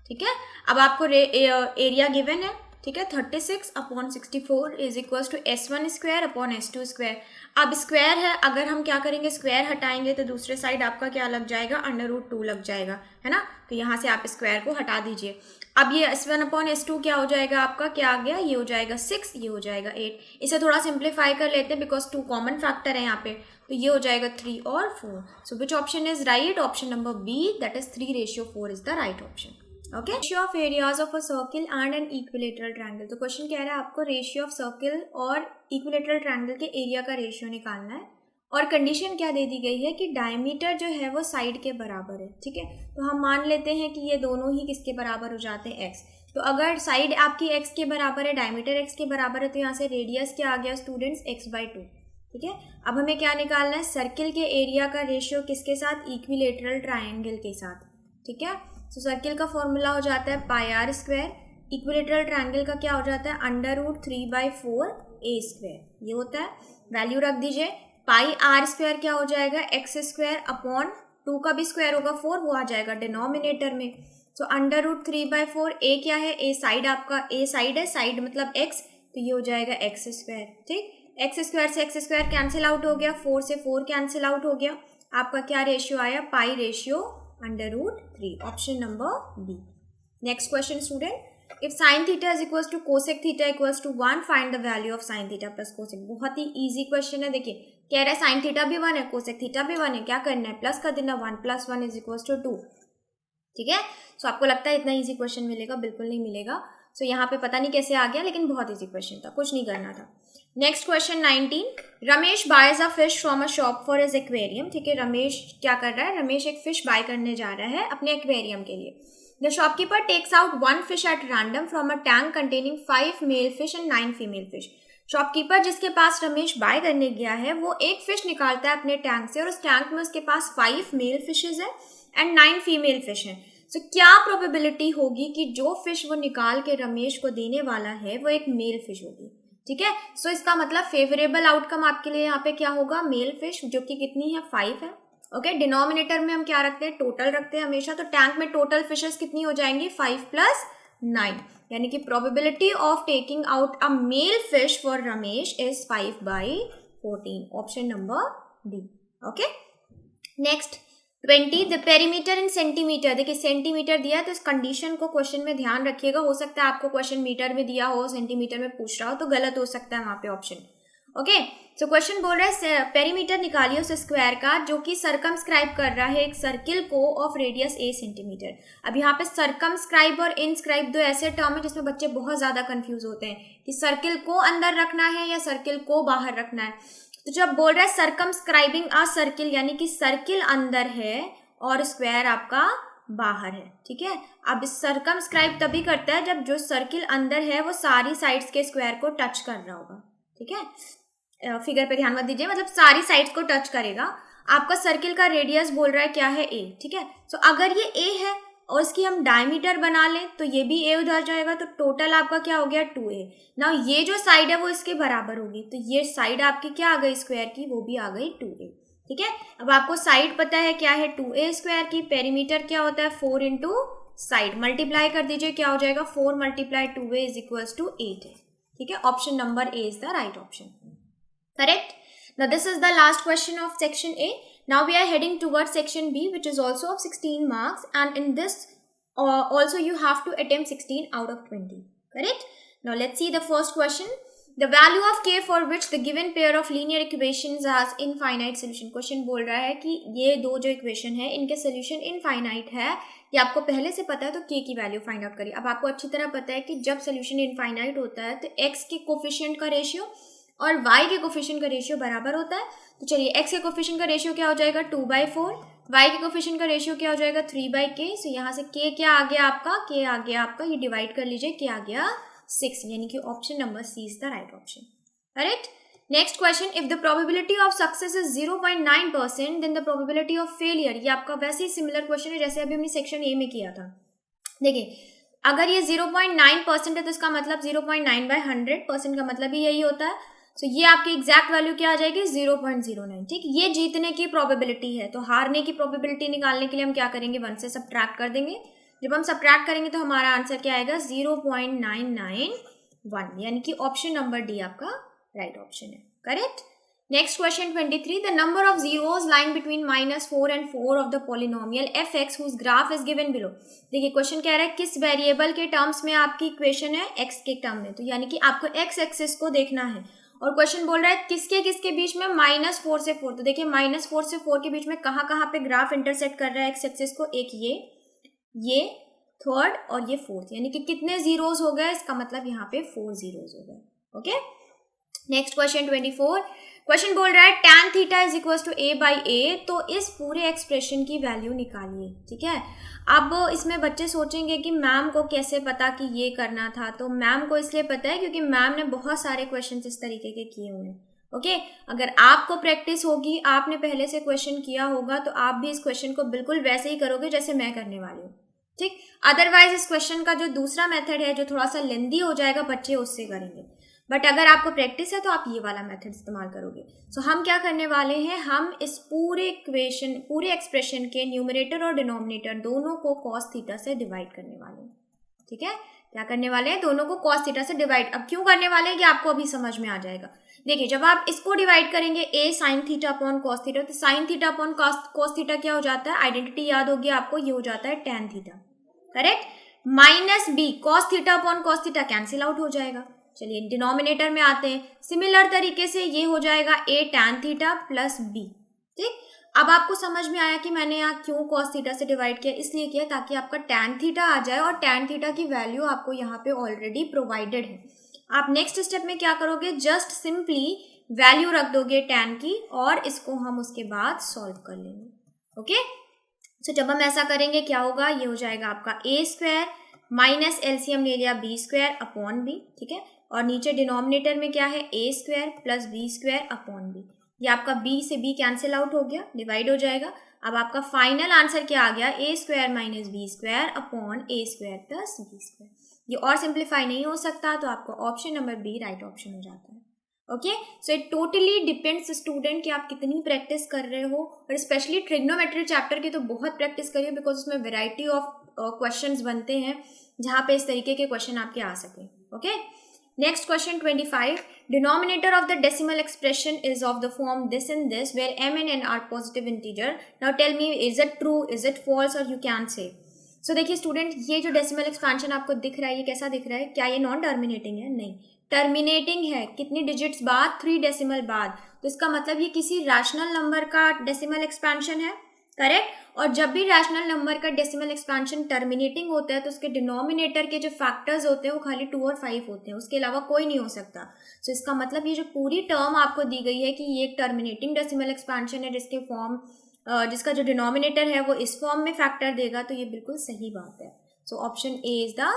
A: ठीक है। अब आपको एरिया गिवन है, ठीक है, 36/64 is equal to S1² S2²। अब स्क्वायर है, अगर हम क्या करेंगे स्क्वायर हटाएंगे तो दूसरे साइड आपका क्या लग जाएगा, √2 लग जाएगा, है ना। तो यहाँ से आप स्क्वायर को हटा दीजिए। अब ये S1/S2 क्या हो जाएगा आपका, क्या आ गया, ये हो जाएगा 6, ये हो जाएगा 8। इसे थोड़ा सिंप्लीफाई कर लेते हैं बिकॉज 2 कॉमन फैक्टर है यहाँ पे, तो ये हो जाएगा 3 और 4। So which option is right, option number B, that is 3:4 is the right option, okay. Ratio of areas of a circle and an equilateral triangle. तो क्वेश्चन कह रहा है आपको रेशियो ऑफ सर्किल और इक्विलेटरल ट्रायंगल के area का ratio निकालना है, और कंडीशन क्या दे दी गई है कि डायमीटर जो है वो साइड के बराबर है, ठीक है। तो हम मान लेते हैं कि ये दोनों ही किसके बराबर हो जाते हैं, x। तो अगर साइड आपकी x के बराबर है, डायमीटर x के बराबर है, तो यहाँ से रेडियस क्या आ गया स्टूडेंट्स, x/2, ठीक है। अब हमें क्या निकालना है, सर्किल के एरिया का रेशियो किसके साथ, इक्विलेटरल ट्रायंगल के साथ, ठीक है। तो सर्किल का फॉर्मूला हो जाता है पाई आर स्क्वायर, इक्विलेटरल ट्रायंगल का क्या हो जाता है √3/4 ए स्क्वायर, ये होता है। वैल्यू रख दीजिए, पाई आर स्क्वायर क्या हो जाएगा एक्स स्क्वायर अपॉन 2 का भी स्क्वायर होगा 4, वो आ जाएगा डिनोमिनेटर में। तो √3/4 ए क्या है, ए साइड आपका, ए साइड है, साइड मतलब एक्स, तो ये हो जाएगा एक्स स्क्वायर, ठीक। एक्स स्क्वायर से एक्स स्क्वायर कैंसिल आउट हो गया, 4 से 4 कैंसिल आउट हो गया, आपका क्या रेशियो आया, pi ratio √3, option number b. Next question student, if sine theta is equals to cosec theta equals to 1, find the value of sine theta plus cosec. बहुत ही इजी क्वेश्चन है, देखिए कह रहा है साइन थीटा भी 1 है, कोसेक थीटा भी 1 है, क्या करना है, प्लस कर देना, 1 + 1 = 2, ठीक है। सो आपको लगता है इतना इजी क्वेश्चन मिलेगा, बिल्कुल नहीं मिलेगा। सो यहाँ पे पता नहीं कैसे आ गया, लेकिन बहुत इजी क्वेश्चन था, कुछ नहीं करना था। Next question 19, Ramesh boys a fish from a shop for his aquarium, ठीक है। रमेश क्या कर रहा है, रमेश एक फिश बाय करने जा रहा है अपने एक्वेरियम के लिए। The shopkeeper takes out 1 fish at random from a tank containing 5 male fish and 9 female fish. Shopkeeper जिसके पास रमेश बाय करने गया है, वो एक फिश निकालता है अपने टैंक से, और उस टैंक में उसके पास 5 मेल फिशेज है एंड 9 फीमेल फिश हैं। सो क्या प्रोबेबिलिटी होगी कि जो फिश वो निकाल के रमेश को देने वाला है वो एक मेल फिश होगी, ठीक है। सो इसका मतलब फेवरेबल आउटकम आपके लिए यहाँ पे क्या होगा, मेल फिश, जो कि कितनी है, 5 है, ओके। डिनोमिनेटर में हम क्या रखते हैं, टोटल रखते हैं हमेशा, तो टैंक में टोटल फिशेस कितनी हो जाएंगी, 5 + 9, यानी कि probability of taking out a male fish for Ramesh is 5/14, option number D, okay. Next 20, the perimeter in centimetre, देखिए सेंटीमीटर दिया है, तो इस कंडीशन को क्वेश्चन में ध्यान रखिएगा, हो सकता है आपको क्वेश्चन मीटर में दिया हो, सेंटीमीटर में पूछ रहा हो, तो गलत हो सकता है वहाँ पे ऑप्शन, ओके। सो क्वेश्चन बोल रहा है पेरीमीटर निकालिए उस स्क्वायर का जो कि सर्कमस्क्राइब कर रहा है एक सर्किल को ऑफ रेडियस a सेंटीमीटर। अब यहाँ पे सर्कमस्क्राइब और इनस्क्राइब दो ऐसे टर्म है जिसमें बच्चे बहुत ज्यादा कंफ्यूज होते हैं कि सर्किल को अंदर रखना है या सर्किल को बाहर रखना है। तो जब बोल रहा है सर्कमस्क्राइबिंग अ सर्किल, यानी कि सर्किल अंदर है और स्क्वायर आपका बाहर है, ठीक है। अब सर्कमस्क्राइब तभी करता है जब जो सर्किल अंदर है वो सारी साइड्स के स्क्वायर को टच कर रहा होगा, ठीक है। फिगर पे ध्यान मत दीजिए, मतलब सारी साइड्स को टच करेगा। आपका सर्किल का रेडियस बोल रहा है क्या है, a, ठीक है। सो अगर ये a है और इसकी हम डायमीटर बना लें तो ये भी a उधर जाएगा, तो टोटल आपका क्या हो गया 2a। ना ये जो साइड है वो इसके बराबर होगी, तो ये साइड आपकी क्या आ गई स्क्वायर की, वो भी आ गई 2a, ठीक है। अब आपको साइड पता है क्या है 2a स्क्वायर की, पेरीमीटर क्या होता है 4 इंटू साइड, मल्टीप्लाई कर दीजिए, क्या हो जाएगा 4 × 2a = 8 है, ठीक है। Option number A is the right option, correct. Now this is the last question of section A. Now we are heading towards section B, which is also of 16 marks, and in this also you have to attempt 16 out of 20, correct. Now let's see the first question. The value of k for which the given pair of linear equations has infinite solution. Question बोल रहा है कि ये दो जो equation है इनके solution infinite है, ये आपको पहले से पता है, तो k की वैल्यू फाइंड आउट करिए। अब आपको अच्छी तरह पता है कि जब सोल्यूशन इनफाइनाइट होता है तो x के कोफिशिएंट का रेशियो और y के कोफिशिएंट का रेशियो बराबर होता है। तो चलिए x के कोफिशिएंट का रेशियो क्या हो जाएगा 2/4, y के कोफिशिएंट का रेशियो क्या हो जाएगा 3/k। सो यहाँ से k क्या आ गया आपका, k आ गया आपका, ये डिवाइड कर लीजिए, k आ गया 6, यानी कि option number C is the right option, correct. Next question, if the probability of success is 0.9% then the probability of failure. ये आपका वैसे ही सिमिलर क्वेश्चन है जैसे अभी हमने सेक्शन ए में किया था। देखिए अगर ये 0.9% है तो इसका मतलब 0.9/100% का मतलब ही यही होता है। तो ये आपकी एग्जैक्ट वैल्यू क्या आ जाएगी 0.09, ठीक। ये जीतने की प्रोबेबिलिटी है, तो हारने की प्रोबेबिलिटी निकालने के लिए हम क्या करेंगे 1 से सब्ट्रैक्ट कर देंगे। जब हम सब्ट्रैक्ट करेंगे तो हमारा आंसर क्या आएगा 0.991, यानी कि ऑप्शन नंबर डी आपका राइट ऑप्शन है, correct. Next question 23, the number of zeros lying between -4 and 4 of the polynomial f(x) whose graph is given below. देखिए क्वेश्चन कह रहा है किस वेरिएबल के टर्म्स में आपकी इक्वेशन है x के टर्म में, तो यानी कि आपको x एक्सिस को देखना है, और क्वेश्चन बोल रहा है किसके किसके बीच में -4 से 4। तो देखिए -4 से 4 के बीच में कहाँ पे ग्राफ इंटरसेक्ट कर रहा है एक्स एक्सिस को, एक ये थर्ड और ये फोर्थ, यानी कि कितने जीरोस हो गए, इसका मतलब यहाँ पे 4 जीरोस हो गए, ओके। नेक्स्ट क्वेश्चन 24, क्वेश्चन बोल रहा है tan theta is equal to a/a, तो इस पूरे एक्सप्रेशन की वैल्यू निकालिए, ठीक है। अब इसमें बच्चे सोचेंगे कि मैम को कैसे पता कि ये करना था, तो मैम को इसलिए पता है क्योंकि मैम ने बहुत सारे क्वेश्चन इस तरीके के किए हुए हैं, ओके अगर आपको प्रैक्टिस होगी, आपने पहले से क्वेश्चन किया होगा, तो आप भी इस क्वेश्चन को बिल्कुल वैसे ही करोगे जैसे मैं करने वाली हूँ, ठीक। अदरवाइज इस क्वेश्चन का जो दूसरा मेथड है जो थोड़ा सा लेंदी हो जाएगा, बच्चे उससे करेंगे, बट अगर आपको प्रैक्टिस है तो आप ये वाला मेथड इस्तेमाल करोगे। सो हम क्या करने वाले हैं, हम इस पूरे इक्वेशन, पूरे एक्सप्रेशन के न्यूमरेटर और डिनोमिनेटर दोनों को cos थीटा से डिवाइड करने वाले हैं, ठीक है। क्या करने वाले हैं, दोनों को cos थीटा से डिवाइड। अब क्यों करने वाले हैं ये आपको अभी समझ में आ जाएगा। देखिए जब आप इसको डिवाइड करेंगे a sin theta upon cos theta, तो sin theta upon cos theta क्या हो जाता है, आइडेंटिटी याद होगी आपको, ये हो जाता है tan theta, correct. Minus b cos theta upon cos theta cancel out हो जाएगा। चलिए डिनोमिनेटर में आते हैं, सिमिलर तरीके से ये हो जाएगा a tan theta plus b, ठीक। अब आपको समझ में आया कि मैंने यहाँ क्यों cos थीटा से डिवाइड किया, इसलिए किया ताकि आपका tan थीटा आ जाए, और tan थीटा की वैल्यू आपको यहाँ पे ऑलरेडी प्रोवाइडेड है। आप नेक्स्ट स्टेप में क्या करोगे, जस्ट सिंपली वैल्यू रख दोगे tan की, और इसको हम उसके बाद सॉल्व कर लेंगे, ओके। सो जब हम ऐसा करेंगे क्या होगा, ये हो जाएगा आपका a स्क्वायर माइनस एलसीएम ले लिया b स्क्वायर अपॉन b, ठीक है, और नीचे डिनोमिनेटर में क्या है, a square plus b square upon b, ये आपका b से b कैंसिल आउट हो गया, डिवाइड हो जाएगा। अब आपका फाइनल आंसर क्या आ गया, a square minus b square upon a square plus b square. ये और सिंप्लीफाई नहीं हो सकता, तो आपको option number B right option हो जाता है, okay. So it totally depends student कि आप कितनी प्रैक्टिस कर रहे हो, और स्पेशली ट्रिग्नोमेट्री चैप्टर की तो बहुत प्रैक्टिस करिए, बिकॉज उसमें वेराइटी ऑफ क्वेश्चंस बनते हैं जहाँ पे इस तरीके के क्वेश्चन आपके आ सके, okay. Next question 25, denominator of the decimal expression is of the form this and this where m and n are positive integer. Now tell me is it true, is it false, और you can say. So देखिए student, ये जो decimal expansion आपको दिख रहा है, ये कैसा दिख रहा है, क्या ये नॉन टर्मिनेटिंग है, नहीं, टर्मिनेटिंग है। कितनी डिजिट्स बाद, 3 डेसिमल बाद, तो इसका मतलब ये किसी रैशनल नंबर का डेसिमल एक्सपेंशन है, करेक्ट। और जब भी रैशनल नंबर का डेसिमल एक्सपेंशन टर्मिनेटिंग होता है तो उसके डिनोमिनेटर के जो फैक्टर्स होते हैं वो खाली 2 और 5 होते हैं, उसके अलावा कोई नहीं हो सकता। सो इसका मतलब ये जो पूरी टर्म आपको दी गई है कि ये एक टर्मिनेटिंग डेसिमल एक्सपेंशन है जिसके फॉर्म, जिसका जो डिनोमिनेटर है वो इस फॉर्म में फैक्टर देगा, तो ये बिल्कुल सही बात है। So option a is the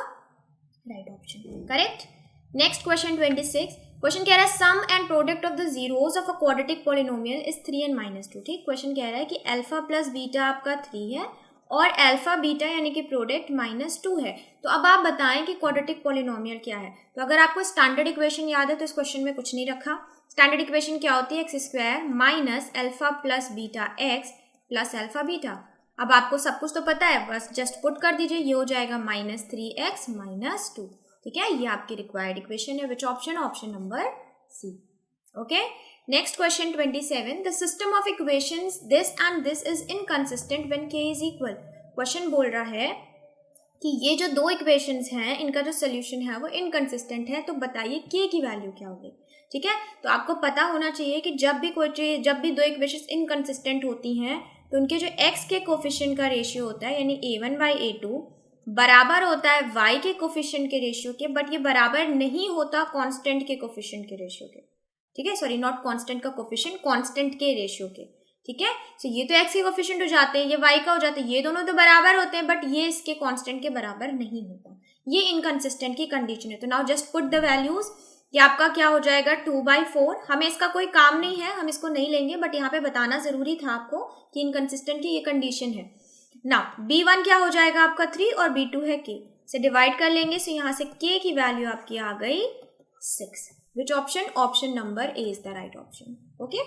A: right option, correct. Next question 26, question कह रहा है sum and product of the zeros of a quadratic polynomial is 3 and -2, ठीक। क्वेश्चन कह रहा है कि अल्फा प्लस बीटा आपका 3 है और अल्फा बीटा यानी कि प्रोडक्ट -2 है। तो अब आप बताएं कि क्वाड्रेटिक पॉलिनोमियल क्या है। तो अगर आपको स्टैंडर्ड इक्वेशन याद है तो इस क्वेश्चन में कुछ नहीं रखा। स्टैंडर्ड इक्वेशन क्या होती है, x square minus alpha plus beta x plus alpha beta. अब आपको सब कुछ तो पता है, बस जस्ट पुट कर दीजिए, ये हो जाएगा -3x -2, ठीक है। ये आपकी रिक्वायर्ड इक्वेशन है। Which option, option number C, okay. Next question 27, the system of equations this and this is inconsistent when k is equal. Question बोल रहा है कि ये जो दो इक्वेशंस हैं इनका जो सोल्यूशन है वो इनकंसिस्टेंट है, तो बताइए k की वैल्यू क्या होगी, ठीक है। तो आपको पता होना चाहिए कि जब भी दो इक्वेशंस इनकंसिस्टेंट होती हैं तो उनके जो x के कोफिशिएंट का रेशियो होता है यानी a1/a2 बराबर होता है y के कोफिशिएंट के रेशियो के, बट ये बराबर नहीं होता कांस्टेंट के कोफिशिएंट के रेशियो के, ठीक है। सॉरी, नॉट कांस्टेंट का कोफिशिएंट, कांस्टेंट के रेशियो के, ठीक है। सो ये तो x के कोफिशिएंट हो जाते हैं, ये y का हो जाता है, ये दोनों तो बराबर होते हैं, बट ये इसके कांस्टेंट के बराबर नहीं होता। ये इनकंसिस्टेंट की कंडीशन है। तो now just put the values. ये आपका क्या हो जाएगा 2/4। हमें इसका कोई काम नहीं है, हम इसको नहीं लेंगे, बट यहाँ पे बताना जरूरी था आपको कि इनकंसिस्टेंट की ये कंडीशन है। नाउ b1 क्या हो जाएगा आपका 3 और b2 है k, से डिवाइड कर लेंगे। सो यहाँ से k की वैल्यू आपकी आ गई 6। Which option, option number A is the right option, okay.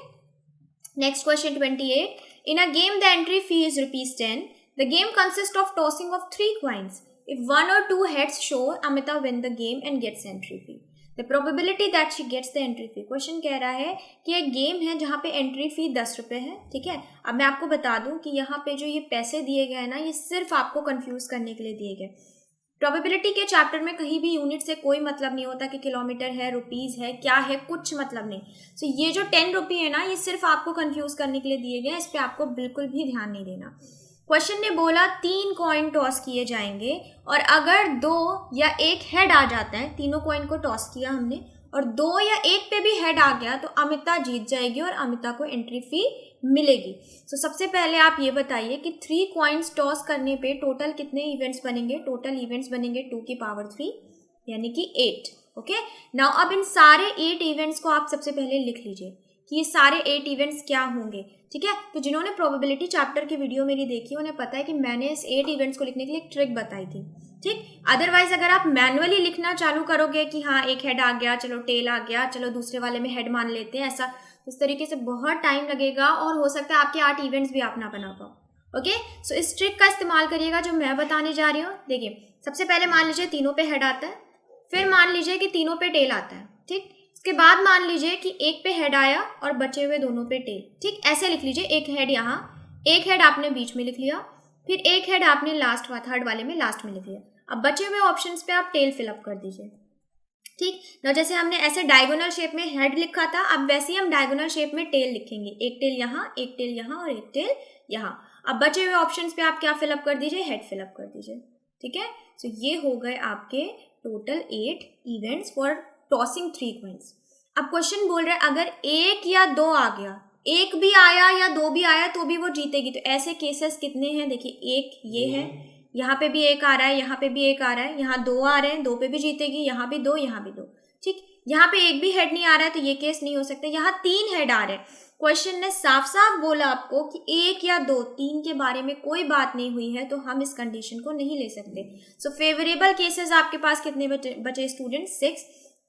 A: Next question 28, in a game the entry fee is ₹10। The game consist of tossing of 3 coins. If 1 or 2 heads show, Amita win the game and gets entry fee. The probability that she gets the entry fee. Question कह रहा है कि एक game है जहाँ पे entry fee 10 रुपये है, ठीक है। अब मैं आपको बता दूं कि यहाँ पे जो ये पैसे दिए गए हैं ना, ये सिर्फ आपको कंफ्यूज करने के लिए दिए गए। प्रोबेबिलिटी के चैप्टर में कहीं भी यूनिट से कोई मतलब नहीं होता कि किलोमीटर है, रुपीज है, क्या है, कुछ मतलब नहीं। सो ये जो 10 रुपये है ना, ये सिर्फ आपको कंफ्यूज करने के लिए दिए गए, इस पर आपको बिल्कुल भी ध्यान नहीं देना। क्वेश्चन ने बोला 3 कॉइन टॉस किए जाएंगे और अगर 2 या 1 हेड आ जाता है, तीनों कॉइन को टॉस किया हमने और 2 या 1 पे भी हेड आ गया तो अमिता जीत जाएगी और अमिता को एंट्री फी मिलेगी। सो सबसे पहले आप ये बताइए कि 3 कॉइन्स टॉस करने पे टोटल कितने इवेंट्स बनेंगे। टोटल इवेंट्स बनेंगे 2 की पावर 3 यानी कि 8, ओके, नाउ अब इन सारे 8 इवेंट्स को आप सबसे पहले लिख लीजिए कि ये सारे 8 इवेंट्स क्या होंगे, ठीक है। तो जिन्होंने प्रोबेबिलिटी चैप्टर की वीडियो मेरी देखी उन्हें पता है कि मैंने इस 8 इवेंट्स को लिखने के लिए एक ट्रिक बताई थी, ठीक। अदरवाइज अगर आप मैनुअली लिखना चालू करोगे कि हाँ एक हेड आ गया, चलो टेल आ गया, चलो दूसरे वाले में हेड मान लेते हैं, ऐसा इस तरीके से बहुत टाइम लगेगा और हो सकता है आपके 8 इवेंट्स भी आप ना बना पाओ। ओके, सो इस ट्रिक का इस्तेमाल करिएगा जो मैं बताने जा रही हूँ। देखिए, सबसे पहले मान लीजिए तीनों पे हेड आता है, फिर मान लीजिए कि तीनों पे टेल आता है, ठीक। इसके बाद मान लीजिए कि एक पे हेड आया और बचे हुए दोनों पे टेल, ठीक। ऐसे लिख लीजिए, एक हेड यहाँ, एक हेड आपने बीच में लिख लिया, फिर एक हेड आपने लास्ट थर्ड वाले में लास्ट में लिख लिया। अब बचे हुए ऑप्शंस पे आप टेल फिलअप कर दीजिए, ठीक ना। जैसे हमने ऐसे डायगोनल शेप में हेड लिखा था, अब वैसे ही हम डायगोनल शेप में टेल लिखेंगे, एक टेल यहाँ, एक टेल यहाँ और एक टेल यहाँ। अब बचे हुए ऑप्शंस पे आप क्या फिलअप कर दीजिए, हेड फिलअप कर दीजिए, ठीक है। सो ये हो गए आपके total 8 events for tossing 3 coins. अब क्वेश्चन बोल रहे हैं अगर 1 या 2 आ गया, 1 भी आया या 2 भी आया तो भी वो जीतेगी। तो ऐसे केसेस कितने हैं, देखिए, एक ये है, यहाँ पे भी 1 आ रहा है, यहाँ पे भी 1 आ रहा है, यहाँ 2 आ रहे हैं, 2 पे भी जीतेगी, यहाँ भी 2, यहाँ भी 2, ठीक। यहाँ पे 1 भी हेड नहीं आ रहा है तो ये केस नहीं हो सकता। यहाँ 3 हेड आ रहे हैं, क्वेश्चन ने साफ साफ बोला आपको कि 1 या 2, 3 के बारे में कोई बात नहीं हुई है तो हम इस कंडीशन को नहीं ले सकते। सो फेवरेबल केसेस आपके पास कितने बचे स्टूडेंट, 6।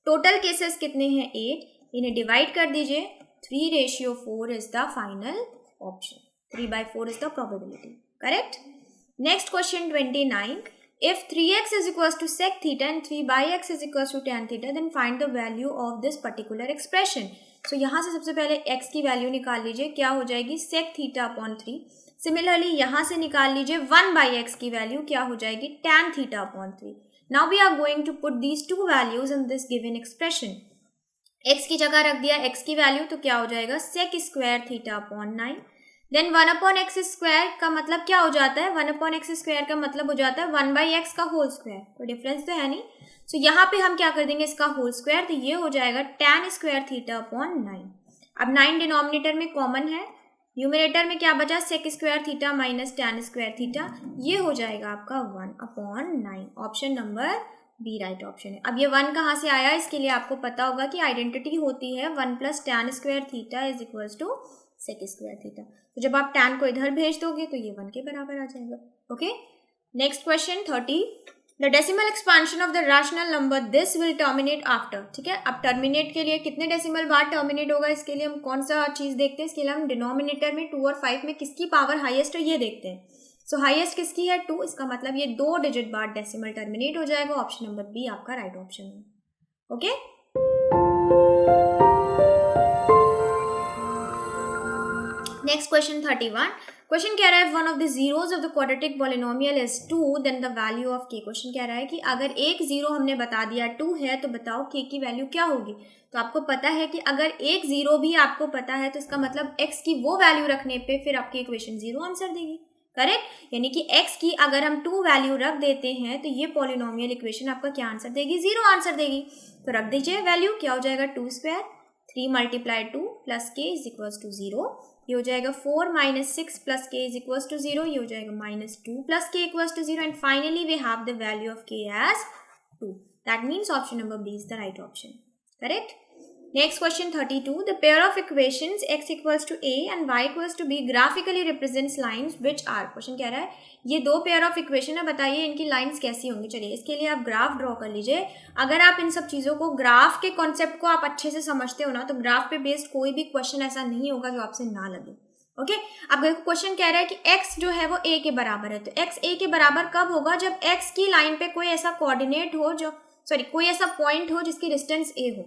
A: टोटल केसेस कितने हैं, 8। इन्हें डिवाइड कर दीजिए, 3:4 is the final option, 3/4 is the probability, correct. Next question 29, if 3x is equals to sec theta and 3/x is equals to tan theta then find the value of this particular expression। so यहाँ से सबसे पहले x की value निकाल लीजिए, क्या हो जाएगी, sec theta upon 3। सिमिलरली यहाँ से निकाल लीजिए 1/x की वैल्यू, क्या हो जाएगी, tan theta upon 3। now we are going to put these two values in this given expression। x की जगह रख दिया x की वैल्यू, तो क्या हो जाएगा, sec square theta upon 9। Then 1/x square का मतलब क्या हो जाता है, 1/x स्क्वायर का मतलब हो जाता है 1/x का होल स्क्वायर, तो डिफरेंस तो है नहीं। सो यहाँ पे हम क्या कर देंगे, इसका होल स्क्वायर, तो ये हो जाएगा tan स्क्वायर थीटा अपॉन 9। अब 9 डिनोमिनेटर में कॉमन है, न्यूमरेटर में क्या बचा, sec square theta minus tan square theta, ये हो जाएगा आपका 1/9। Option number B right option है। अब ये 1 कहाँ से आया, इसके लिए आपको पता होगा कि आइडेंटिटी होती है 1 + tan square theta is equals to sec square theta. तो जब आप tan को इधर भेज दोगे तो ये 1 के बराबर आ जाएगा। Okay, next question 30, the decimal expansion of the rational number this will terminate after. ठीक है, अब टर्मिनेट के लिए कितने डेसिमल बाद टर्मिनेट होगा, इसके लिए हम कौन सा चीज देखते हैं, इसके लिए हम डिनोमिनेटर में 2 और 5 में किसकी पावर हाईएस्ट है ये देखते हैं। सो हाईएस्ट किसकी है, 2, इसका मतलब ये 2 डिजिट बाद डेसिमल टर्मिनेट हो जाएगा। ऑप्शन नंबर बी आपका राइट ऑप्शन है। ओके, नेक्स्ट क्वेश्चन 31, क्वेश्चन कह रहा है one of the zeros of the quadratic polynomial is 2 then the value of k। Question कह रहा है कि अगर एक जीरो हमने बता दिया 2 है तो बताओ k की वैल्यू क्या होगी। तो आपको पता है कि अगर एक जीरो भी आपको पता है तो इसका मतलब x की वो वैल्यू रखने पे फिर आपकी इक्वेशन 0 आंसर देगी, करेक्ट। यानी कि x की अगर हम 2 वैल्यू रख देते हैं तो ये पॉलिनोमियल इक्वेशन आपका क्या आंसर देगी, 0 आंसर देगी। तो रख दीजिए वैल्यू, क्या हो जाएगा 2 square 3 × 2 plus k is equals to 0, ये हो जाएगा 4 - 6 plus k is equals to 0, ये हो जाएगा -2 plus k equals to 0 and finally we have the value of k as 2। That means option number B is the right option, correct. Next question 32, the pair of equations x equals to a and y equals to b graphically represents lines which are. Question कह रहा है ये दो pair of equation है, बताइए इनकी lines कैसी होंगी। चलिए इसके लिए आप ग्राफ ड्रॉ कर लीजिए। अगर आप इन सब चीज़ों को, ग्राफ के कॉन्सेप्ट को आप अच्छे से समझते हो ना, तो ग्राफ पे बेस्ड कोई भी क्वेश्चन ऐसा नहीं होगा जो आपसे ना लगे। ओके, अब क्वेश्चन कह रहा है कि x जो है वो a के बराबर है, तो x a के बराबर कब होगा, जब x की लाइन पे कोई ऐसा कोऑर्डिनेट हो जो, कोई ऐसा पॉइंट हो जिसकी डिस्टेंस a हो।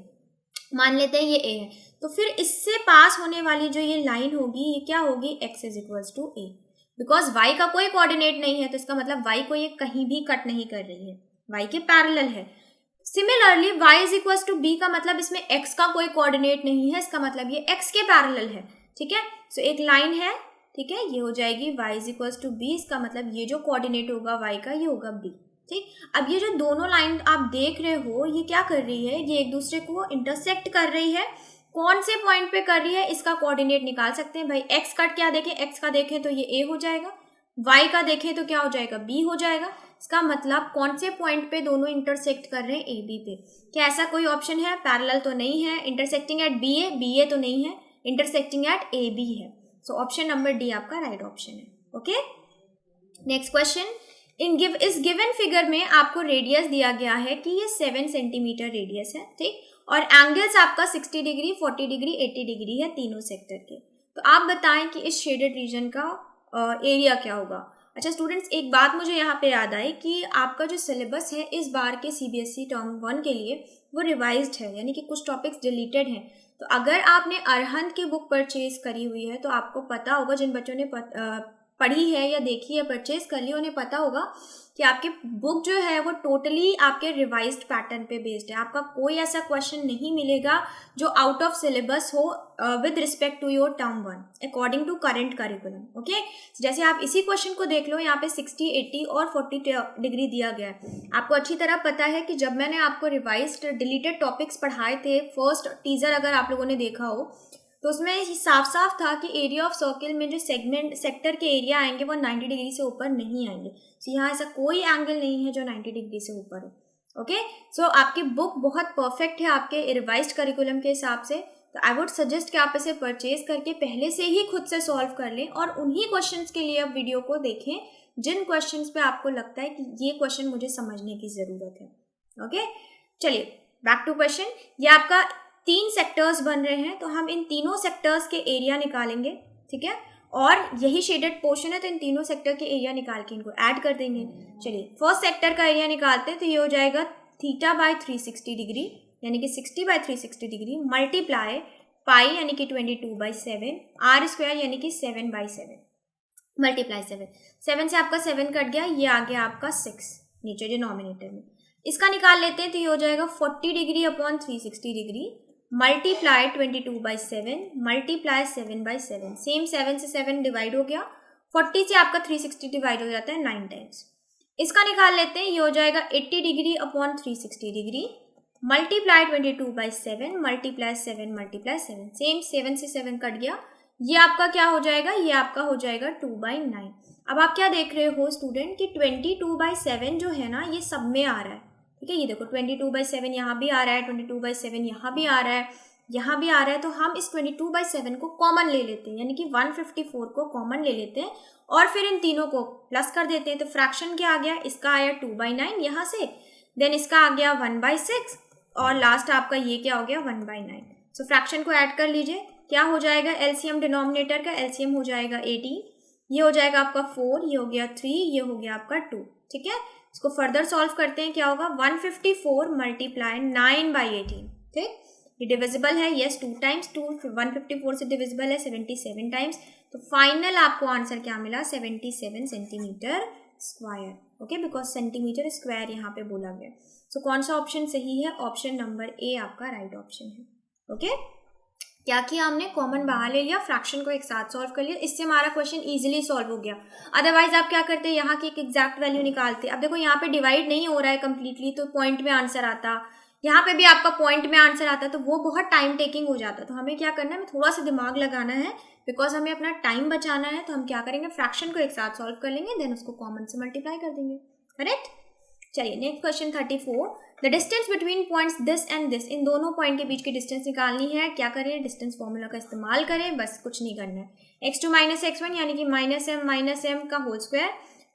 A: मान लेते हैं ये a है, तो फिर इससे पास होने वाली जो ये लाइन होगी ये क्या होगी, x is equals to a। Because y का कोई कोऑर्डिनेट नहीं है तो इसका मतलब y को ये कहीं भी कट नहीं कर रही है, y के पैरेलल है। Similarly y is equals to b का मतलब इसमें x का कोई कोऑर्डिनेट नहीं है, इसका मतलब ये x के पैरेलल है। ठीक है, सो एक लाइन है, ठीक है, ये हो जाएगी y is equals to b, इसका मतलब ये जो कोऑर्डिनेट होगा y का ये होगा b। ठीक, अब ये जो दोनों लाइन आप देख रहे हो ये क्या कर रही है, ये एक दूसरे को इंटरसेक्ट कर रही है। कौन से पॉइंट पे कर रही है, इसका कोऑर्डिनेट निकाल सकते हैं भाई। x कट क्या देखें, x का देखें तो ये a हो जाएगा, y का देखें तो क्या हो जाएगा, b हो जाएगा। इसका मतलब कौन से पॉइंट पे दोनों इंटरसेक्ट कर रहे हैं, ए बी पे। क्या ऐसा कोई ऑप्शन है, पैरेलल तो नहीं है, इंटरसेक्टिंग एट बी ए तो नहीं है, इंटरसेक्टिंग एट ए बी है। सो ऑप्शन नंबर डी आपका राइट ऑप्शन है। ओके, नेक्स्ट क्वेश्चन, इस गिवन फिगर में आपको रेडियस दिया गया है कि ये 7 सेंटीमीटर रेडियस है, ठीक, और एंगल्स आपका 60 डिग्री, 40 डिग्री, 80 डिग्री है तीनों सेक्टर के। तो आप बताएं कि इस शेडेड रीजन का एरिया क्या होगा। अच्छा स्टूडेंट्स, एक बात मुझे यहाँ पे याद आई कि आपका जो सिलेबस है इस बार के सीबीएसई टर्म 1 के लिए वो रिवाइज्ड है, यानी कि कुछ टॉपिक्स डिलीटेड हैं। तो अगर आपने अरहंत की बुक परचेज करी हुई है तो आपको पता होगा, जिन बच्चों ने पढ़ी है या देखी है, परचेज कर ली, उन्हें पता होगा कि आपकी बुक जो है वो टोटली आपके रिवाइज्ड पैटर्न पे बेस्ड है। आपका कोई ऐसा क्वेश्चन नहीं मिलेगा जो आउट ऑफ सिलेबस हो with respect to your term 1 according to current curriculum. Okay, जैसे आप इसी क्वेश्चन को देख लो, यहाँ पे 60, 80 और 40 डिग्री दिया गया है। आपको अच्छी तरह पता है कि जब मैंने आपको रिवाइज्ड डिलीटेड टॉपिक्स पढ़ाए थे, फर्स्ट टीजर अगर आप लोगों ने देखा हो तो उसमें साफ साफ था कि एरिया ऑफ सर्किल में जो सेक्टर के एरिया आएंगे वो 90 डिग्री से ऊपर नहीं आएंगे। सो यहाँ ऐसा कोई एंगल नहीं है जो 90 डिग्री से ऊपर है। ओके, सो आपकी बुक बहुत परफेक्ट है आपके रिवाइज्ड करिकुलम के हिसाब से। तो आई वुड सजेस्ट कि आप इसे परचेज करके पहले से ही खुद से सॉल्व कर लें और उन्हीं क्वेश्चंस के लिए अब वीडियो को देखें जिन क्वेश्चंस पे आपको लगता है कि ये क्वेश्चन मुझे समझने की ज़रूरत है। ओके, चलिए बैक टू क्वेश्चन। ये आपका 3 सेक्टर्स बन रहे हैं, तो हम इन तीनों सेक्टर्स के एरिया निकालेंगे, ठीक है, और यही शेडेड पोर्शन है तो इन तीनों सेक्टर के एरिया निकाल के इनको ऐड कर देंगे। चलिए फर्स्ट सेक्टर का एरिया निकालते हैं, तो ये हो जाएगा थीटा बाय 360 डिग्री, यानी कि 60 बाय 360 डिग्री मल्टीप्लाई पाई यानी कि 22/7, आर स्क्वायर यानी कि 7/7 मल्टीप्लाई 7 से आपका 7 कट गया, ये आ गया आपका 6 नीचे डिनोमिनेटर में। इसका निकाल लेते हैं, तो ये हो जाएगा 40 degree upon 360 degree multiply 22/7 multiply 7/7, same 7 से 7 डिवाइड हो गया, 40 से आपका 360 डिवाइड हो जाता है 9 टाइम्स। इसका निकाल लेते हैं, ये हो जाएगा 80 degree upon 360 degree multiply 22/7 multiply 7 multiply 7, same 7 से 7 कट गया, ये आपका क्या हो जाएगा, ये आपका हो जाएगा 2/9। अब आप क्या देख रहे हो स्टूडेंट कि 22/7 जो है ना ये सब में आ रहा है, ठीक है, ये देखो 22/7 यहाँ भी आ रहा है, 22/7 यहाँ भी आ रहा है, यहाँ भी आ रहा है, तो हम इस 22/7 को कॉमन ले लेते हैं, यानी कि 154 को कॉमन ले लेते हैं और फिर इन तीनों को प्लस कर देते हैं। तो फ्रैक्शन क्या आ गया, इसका आया 2/9 यहाँ से, देन इसका आ गया 1/6 और लास्ट आपका ये क्या हो गया 1/9। सो फ्रैक्शन को ऐड कर लीजिए, क्या हो जाएगा, एलसीएम डिनोमिनेटर का एलसीएम हो जाएगा 18, ये हो जाएगा आपका 4, ये हो गया 3, ये हो गया आपका 2, ठीक है। इसको फर्दर सॉल्व करते हैं, क्या होगा 154 मल्टीप्लाई 9/18, ठीक, ये डिविजिबल है, यस 2 टाइम्स 2 154 से डिविजिबल है 77 टाइम्स, तो फाइनल आपको आंसर क्या मिला 77 centimetre square. Okay, because centimetre square यहाँ पे बोला गया। सो कौन सा ऑप्शन सही है, ऑप्शन नंबर ए आपका राइट ऑप्शन है। ओके, क्या किया हमने, कॉमन बाहर ले लिया, फ्रैक्शन को एक साथ सॉल्व कर लिया, इससे हमारा क्वेश्चन इजीली सॉल्व हो गया। अदरवाइज आप क्या करते हैं, यहाँ की एक एग्जैक्ट वैल्यू निकालते। अब देखो यहाँ पे डिवाइड नहीं हो रहा है कंप्लीटली, तो पॉइंट में आंसर आता, यहाँ पे भी आपका पॉइंट में आंसर आता, तो वो बहुत टाइम टेकिंग हो जाता। तो हमें क्या करना है, हमें थोड़ा सा दिमाग लगाना है, बिकॉज हमें अपना टाइम बचाना है। तो हम क्या करेंगे, फ्रैक्शन को एक साथ सॉल्व कर लेंगे, देन उसको कॉमन से मल्टीप्लाई कर देंगे, करेक्ट। चलिए next question 34, the distance between points this and this, इन दोनों पॉइंट के बीच की डिस्टेंस निकालनी है। क्या करें, डिस्टेंस फॉर्मूला का इस्तेमाल करें, बस कुछ नहीं करना है। x2 - x1 यानी कि -m का whole square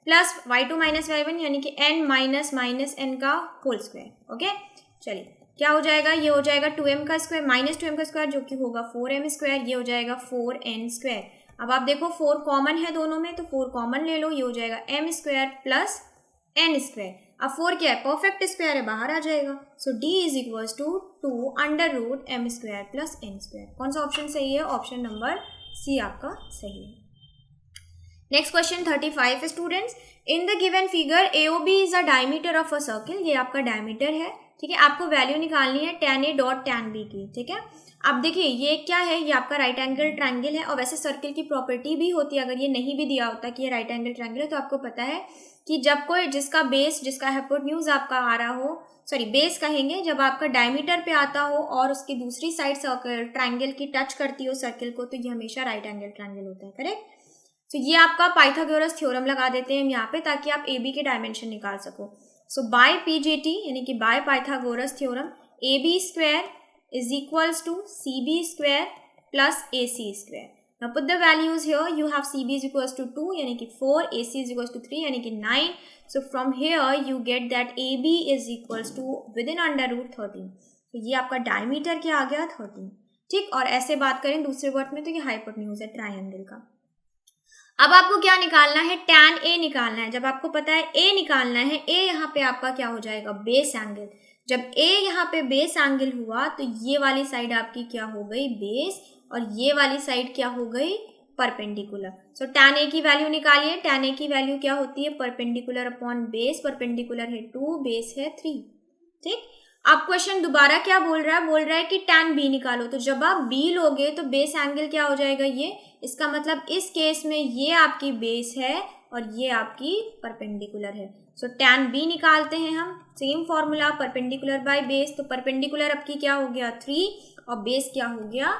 A: plus y2 - y1 यानी कि n - n का होल स्क्वायर। ओके, चलिए क्या हो जाएगा, ये हो जाएगा 2m का स्क्वायर -2m का स्क्वायर जो कि होगा 4m स्क्वायर, ये हो जाएगा 4n स्क्वायर। अब आप देखो 4 कॉमन है दोनों में, तो 4 कॉमन ले लो, ये हो जाएगा m square plus n square. अब 4 क्या है, परफेक्ट स्क्वायर है, बाहर आ जाएगा। So d is equals to 2√m square plus n square. कौन सा ऑप्शन सही है, ऑप्शन नंबर सी आपका सही है। Next question 35 students, in the given figure AOB is a diameter of a circle, ये आपका डायमीटर है, ठीक है। आपको वैल्यू निकालनी है tan A dot tan B की, ठीक है। अब देखिए ये क्या है, ये आपका राइट एंगल ट्रायंगल है, और वैसे सर्किल की प्रॉपर्टी भी होती है, अगर ये नहीं भी दिया होता कि ये राइट एंगल ट्रायंगल है, तो आपको पता है कि जब कोई जिसका बेस, जिसका हाइपोटेन्यूज आपका आ रहा हो, सॉरी बेस कहेंगे, जब आपका डायमीटर पे आता हो और उसकी दूसरी साइड सर्कल ट्रायंगल की टच करती हो सर्किल को, तो ये हमेशा राइट एंगल ट्रायंगल होता है, करेक्ट। सो ये आपका पाइथागोरस थ्योरम लगा देते हैं हम यहाँ पे, ताकि आप ए बी के डायमेंशन निकाल सको. सो बाय पीजीटी यानी कि by Pythagoras theorem, A B square is equals to C B square plus A C square. Now put the values here. You have CB is equals to 2 यानी कि 4, AC is equals to 3 यानी कि 9. So from here you get that AB is equals to within under root 13. तो ये आपका diameter क्या आ गया 13. ठीक, और ऐसे बात करें दूसरे वर्ड में तो ये हाइपोटेन्यूज है ट्राइंगल का. अब आपको क्या निकालना है, tan A निकालना है. जब आपको पता है A निकालना है, A यहाँ पे आपका क्या हो जाएगा, बेस एंगल. जब A यहाँ पे बेस एंगल हुआ तो ये वाली साइड आपकी क्या हो गई, बेस, और ये वाली साइड क्या हो गई, परपेंडिकुलर. सो tan A की वैल्यू निकालिए. tan A की वैल्यू क्या होती है, परपेंडिकुलर अपॉन बेस. परपेंडिकुलर है 2, बेस है 3. ठीक, अब क्वेश्चन दोबारा क्या बोल रहा है कि tan B निकालो. तो जब आप B लोगे तो बेस एंगल क्या हो जाएगा, ये. इसका मतलब इस केस में ये आपकी बेस है और ये आपकी परपेंडिकुलर है. सो tan B निकालते हैं हम. Same formula, perpendicular by base. तो परपेंडिकुलर आपकी क्या हो गया 3 और बेस क्या हो गया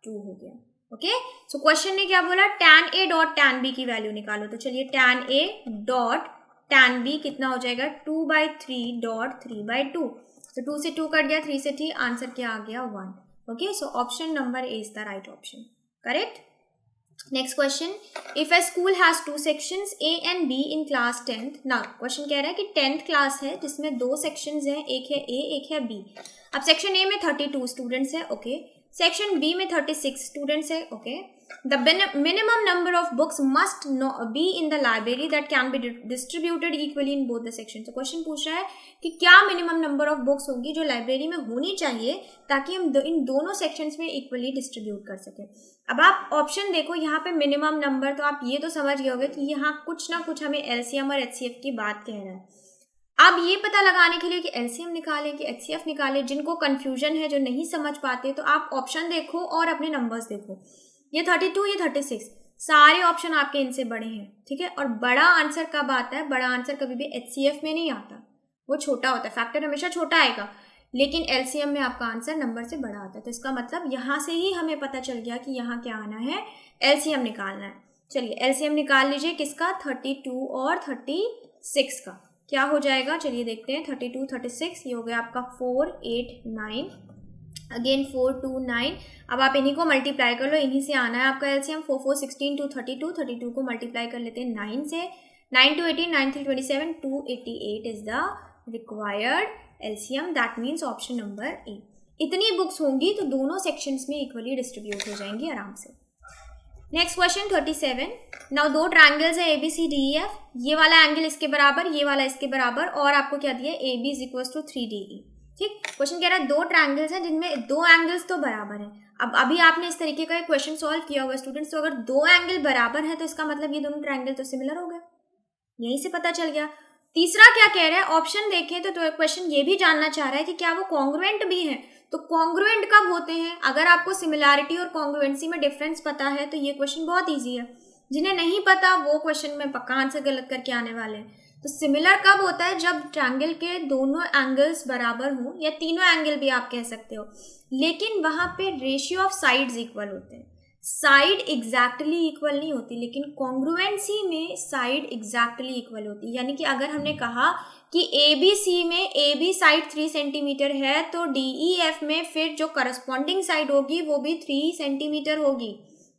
A: 2 हो गया. ओके, सो क्वेश्चन ने क्या बोला, tan A dot tan B की वैल्यू निकालो. तो चलिए tan A dot tan B कितना हो जाएगा, 2/3 डॉट 3/2. तो 2 से 2 कट गया, 3 से 3, आंसर क्या आ गया 1. Okay, so option number A is the right option. Correct. Next question, if A school has 2 sections A and B in class 10th. ना क्वेश्चन कह रहा है कि 10th क्लास है जिसमें 2 सेक्शंस हैं, एक है A एक है B. अब सेक्शन A में 32 स्टूडेंट्स है. ओके, सेक्शन B में 36 स्टूडेंट्स है. Okay, the minimum number of books must be in the library that can be distributed equally in both the section. तो क्वेश्चन पूछ रहा है कि क्या मिनिमम नंबर ऑफ बुक्स होगी जो लाइब्रेरी में होनी चाहिए ताकि हम इन दोनों सेक्शंस में इक्वली डिस्ट्रीब्यूट कर सकें. अब आप ऑप्शन देखो यहाँ पे मिनिमम नंबर, तो आप ये तो समझ गए होंगे कि यहाँ कुछ ना कुछ हमें एलसीएम और एचसीएफ की बात कह रहा है. अब ये पता लगाने के लिए कि एलसीएम निकाले कि एचसीएफ निकाले, जिनको कंफ्यूजन है, जो नहीं समझ पाते, तो आप ऑप्शन देखो और अपने नंबर्स देखो. ये 32, ये 36, सारे ऑप्शन आपके इनसे बड़े हैं. ठीक है, और बड़ा आंसर कब आता है, बड़ा आंसर कभी भी एचसीएफ में नहीं आता, वो छोटा होता है. फैक्टर हमेशा छोटा आएगा, लेकिन एलसीएम में आपका आंसर नंबर से बड़ा आता है. तो इसका मतलब यहाँ से ही हमें पता चल गया कि यहाँ क्या आना है, एलसीएम निकालना है. चलिए एलसीएम निकाल लीजिए, किसका, 32 और 36 का. क्या हो जाएगा, चलिए देखते हैं. 32 36, ये हो गया आपका 4 8 9, अगेन 4 2 9. अब आप इन्हीं को मल्टीप्लाई कर लो, इन्हीं से आना है आपका एलसीएम. 4 4 16 2 32, 32 को मल्टीप्लाई कर लेते हैं 9 से. 9 2 18, 9 3 27, 288 is the required LCM. That means option number ए. इतनी बुक्स होंगी तो दोनों सेक्शंस में इक्वली डिस्ट्रीब्यूट हो जाएंगी आराम से. Next question 37. नाउ 2 ट्रायंगल्स है ABCDEF. ये वाला एंगल इसके बराबर, ये वाला इसके बराबर, और आपको क्या दिया, AB is equal to 3DE. ठीक, क्वेश्चन कह रहा है 2 ट्रायंगल्स हैं जिनमें 2 एंगल्स तो बराबर हैं. अब अभी आपने इस तरीके का एक क्वेश्चन सॉल्व किया हुआ स्टूडेंट्स. तो अगर 2 एंगल बराबर है तो इसका मतलब ये दोनों ट्रायंगल तो सिमिलर हो गए, यहीं से पता चल गया. तीसरा क्या कह रहा है, ऑप्शन देखें तो क्वेश्चन ये भी जानना चाह रहा है कि क्या वो कॉन्ग्रुएंट भी है. तो कॉन्ग्रुएंट कब होते हैं, अगर आपको सिमिलैरिटी और कॉन्ग्रुएंसी में डिफरेंस पता है तो ये क्वेश्चन बहुत इजी है. जिन्हें नहीं पता वो क्वेश्चन में पक्का आंसर गलत करके आने वाले हैं. तो सिमिलर कब होता है, जब ट्रायंगल के दोनों एंगल्स बराबर हों, या तीनों एंगल भी आप कह सकते हो, लेकिन वहां पे रेशियो ऑफ साइड्स इक्वल होते हैं. साइड एग्जैक्टली इक्वल नहीं होती, लेकिन कॉन्ग्रुएंसी में साइड एग्जैक्टली इक्वल होती है. यानी कि अगर हमने कहा कि ABC में AB साइड 3 सेंटीमीटर है तो DEF में फिर जो करस्पॉन्डिंग साइड होगी वो भी 3 सेंटीमीटर होगी.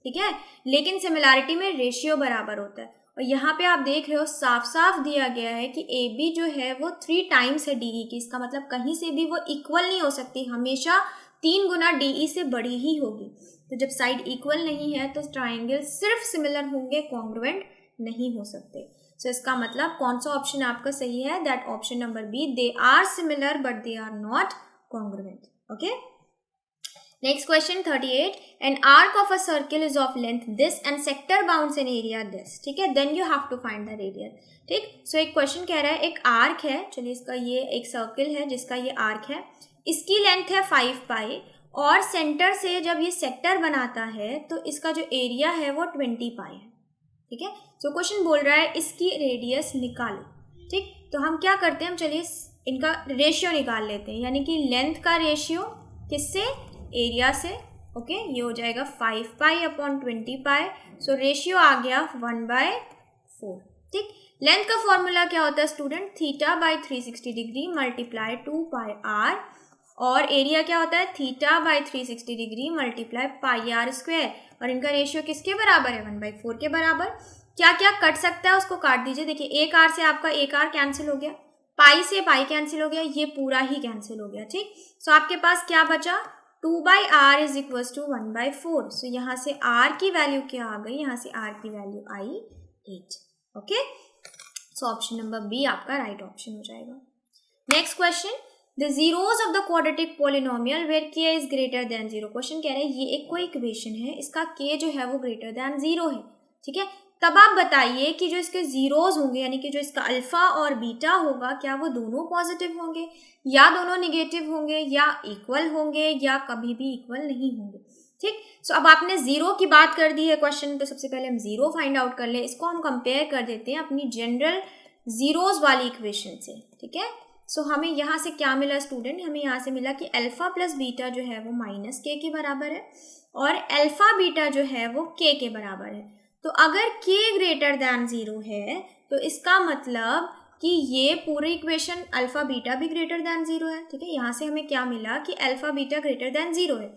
A: ठीक है, लेकिन सिमिलैरिटी में रेशियो बराबर होता है. और यहाँ पे आप देख रहे हो साफ साफ दिया गया है कि AB जो है वो 3 टाइम्स है DE की. इसका मतलब कहीं से भी वो इक्वल नहीं हो सकती, हमेशा 3 गुना DE से बड़ी ही होगी. तो जब साइड इक्वल नहीं है तो ट्राइंगल सिर्फ सिमिलर होंगे, कॉन्ग्रुएंट नहीं हो सकते. सो इसका मतलब कौन सा ऑप्शन आपका सही है, that option number B, they are similar but they are not congruent. Okay, next question 38. An arc of a circle is of length this and sector bounds an area this. ठीक है, then you have to find the radius. ठीक, so एक question कह रहा है एक arc है, चलिए इसका ये एक सर्किल है जिसका ये आर्क है, इसकी लेंथ है 5 पाई, और सेंटर से जब ये सेक्टर बनाता है तो इसका जो एरिया है वो 20 पाई है. ठीक है, सो क्वेश्चन बोल रहा है इसकी रेडियस निकालो. ठीक, तो हम क्या करते हैं, हम चलिए इनका रेशियो निकाल लेते हैं. यानी कि लेंथ का रेशियो किससे, एरिया से, ओके ये हो जाएगा 5 पाई अपॉन 20 पाई, सो रेशियो आ गया 1/4। ठीक, लेंथ का फॉर्मूला क्या होता है student, theta by 360 degree multiply 2 pi R, और एरिया क्या होता है theta by 360 degree multiply pi R square, और इनका रेशियो किसके बराबर है 1/4 के बराबर। क्या क्या कट सकता है उसको काट दीजिए, देखिए एक आर से आपका एक आर कैंसिल हो गया, पाई से पाई कैंसिल हो गया, ये पूरा ही कैंसिल हो गया। ठीक, सो आपके पास क्या बचा 2/r इज इक्वल टू 1/4। सो यहाँ से r की वैल्यू क्या आ गई, यहाँ से r की वैल्यू आई 8। Okay, so option number B आपका राइट ऑप्शन हो जाएगा। Next question, the zeros of the quadratic polynomial where k is greater than 0। Question कह रहे हैं ये एक कोई इक्वेशन है, इसका k जो है वो ग्रेटर देन 0 है। ठीक है, तब आप बताइए कि जो इसके जीरोज होंगे यानी कि जो इसका अल्फा और बीटा होगा क्या वो दोनों पॉजिटिव होंगे या दोनों निगेटिव होंगे या इक्वल होंगे या कभी भी इक्वल नहीं होंगे। ठीक, सो अब आपने जीरो की बात कर दी है क्वेश्चन, तो सबसे पहले हम जीरो फाइंड आउट कर ले, इसको हम कंपेयर कर देते हैं अपनी जनरल जीरोज वाली इक्वेशन से। ठीक है, सो हमें यहाँ से क्या मिला स्टूडेंट, हमें यहाँ से मिला कि अल्फा प्लस बीटा जो है वो माइनस के के बराबर है और अल्फा बीटा जो है वो के बराबर है। तो अगर k ग्रेटर दैन 0 है तो इसका मतलब कि ये पूरी इक्वेशन अल्फा बीटा भी ग्रेटर दैन 0 है। ठीक है, यहाँ से हमें क्या मिला कि अल्फा बीटा ग्रेटर दैन 0 है।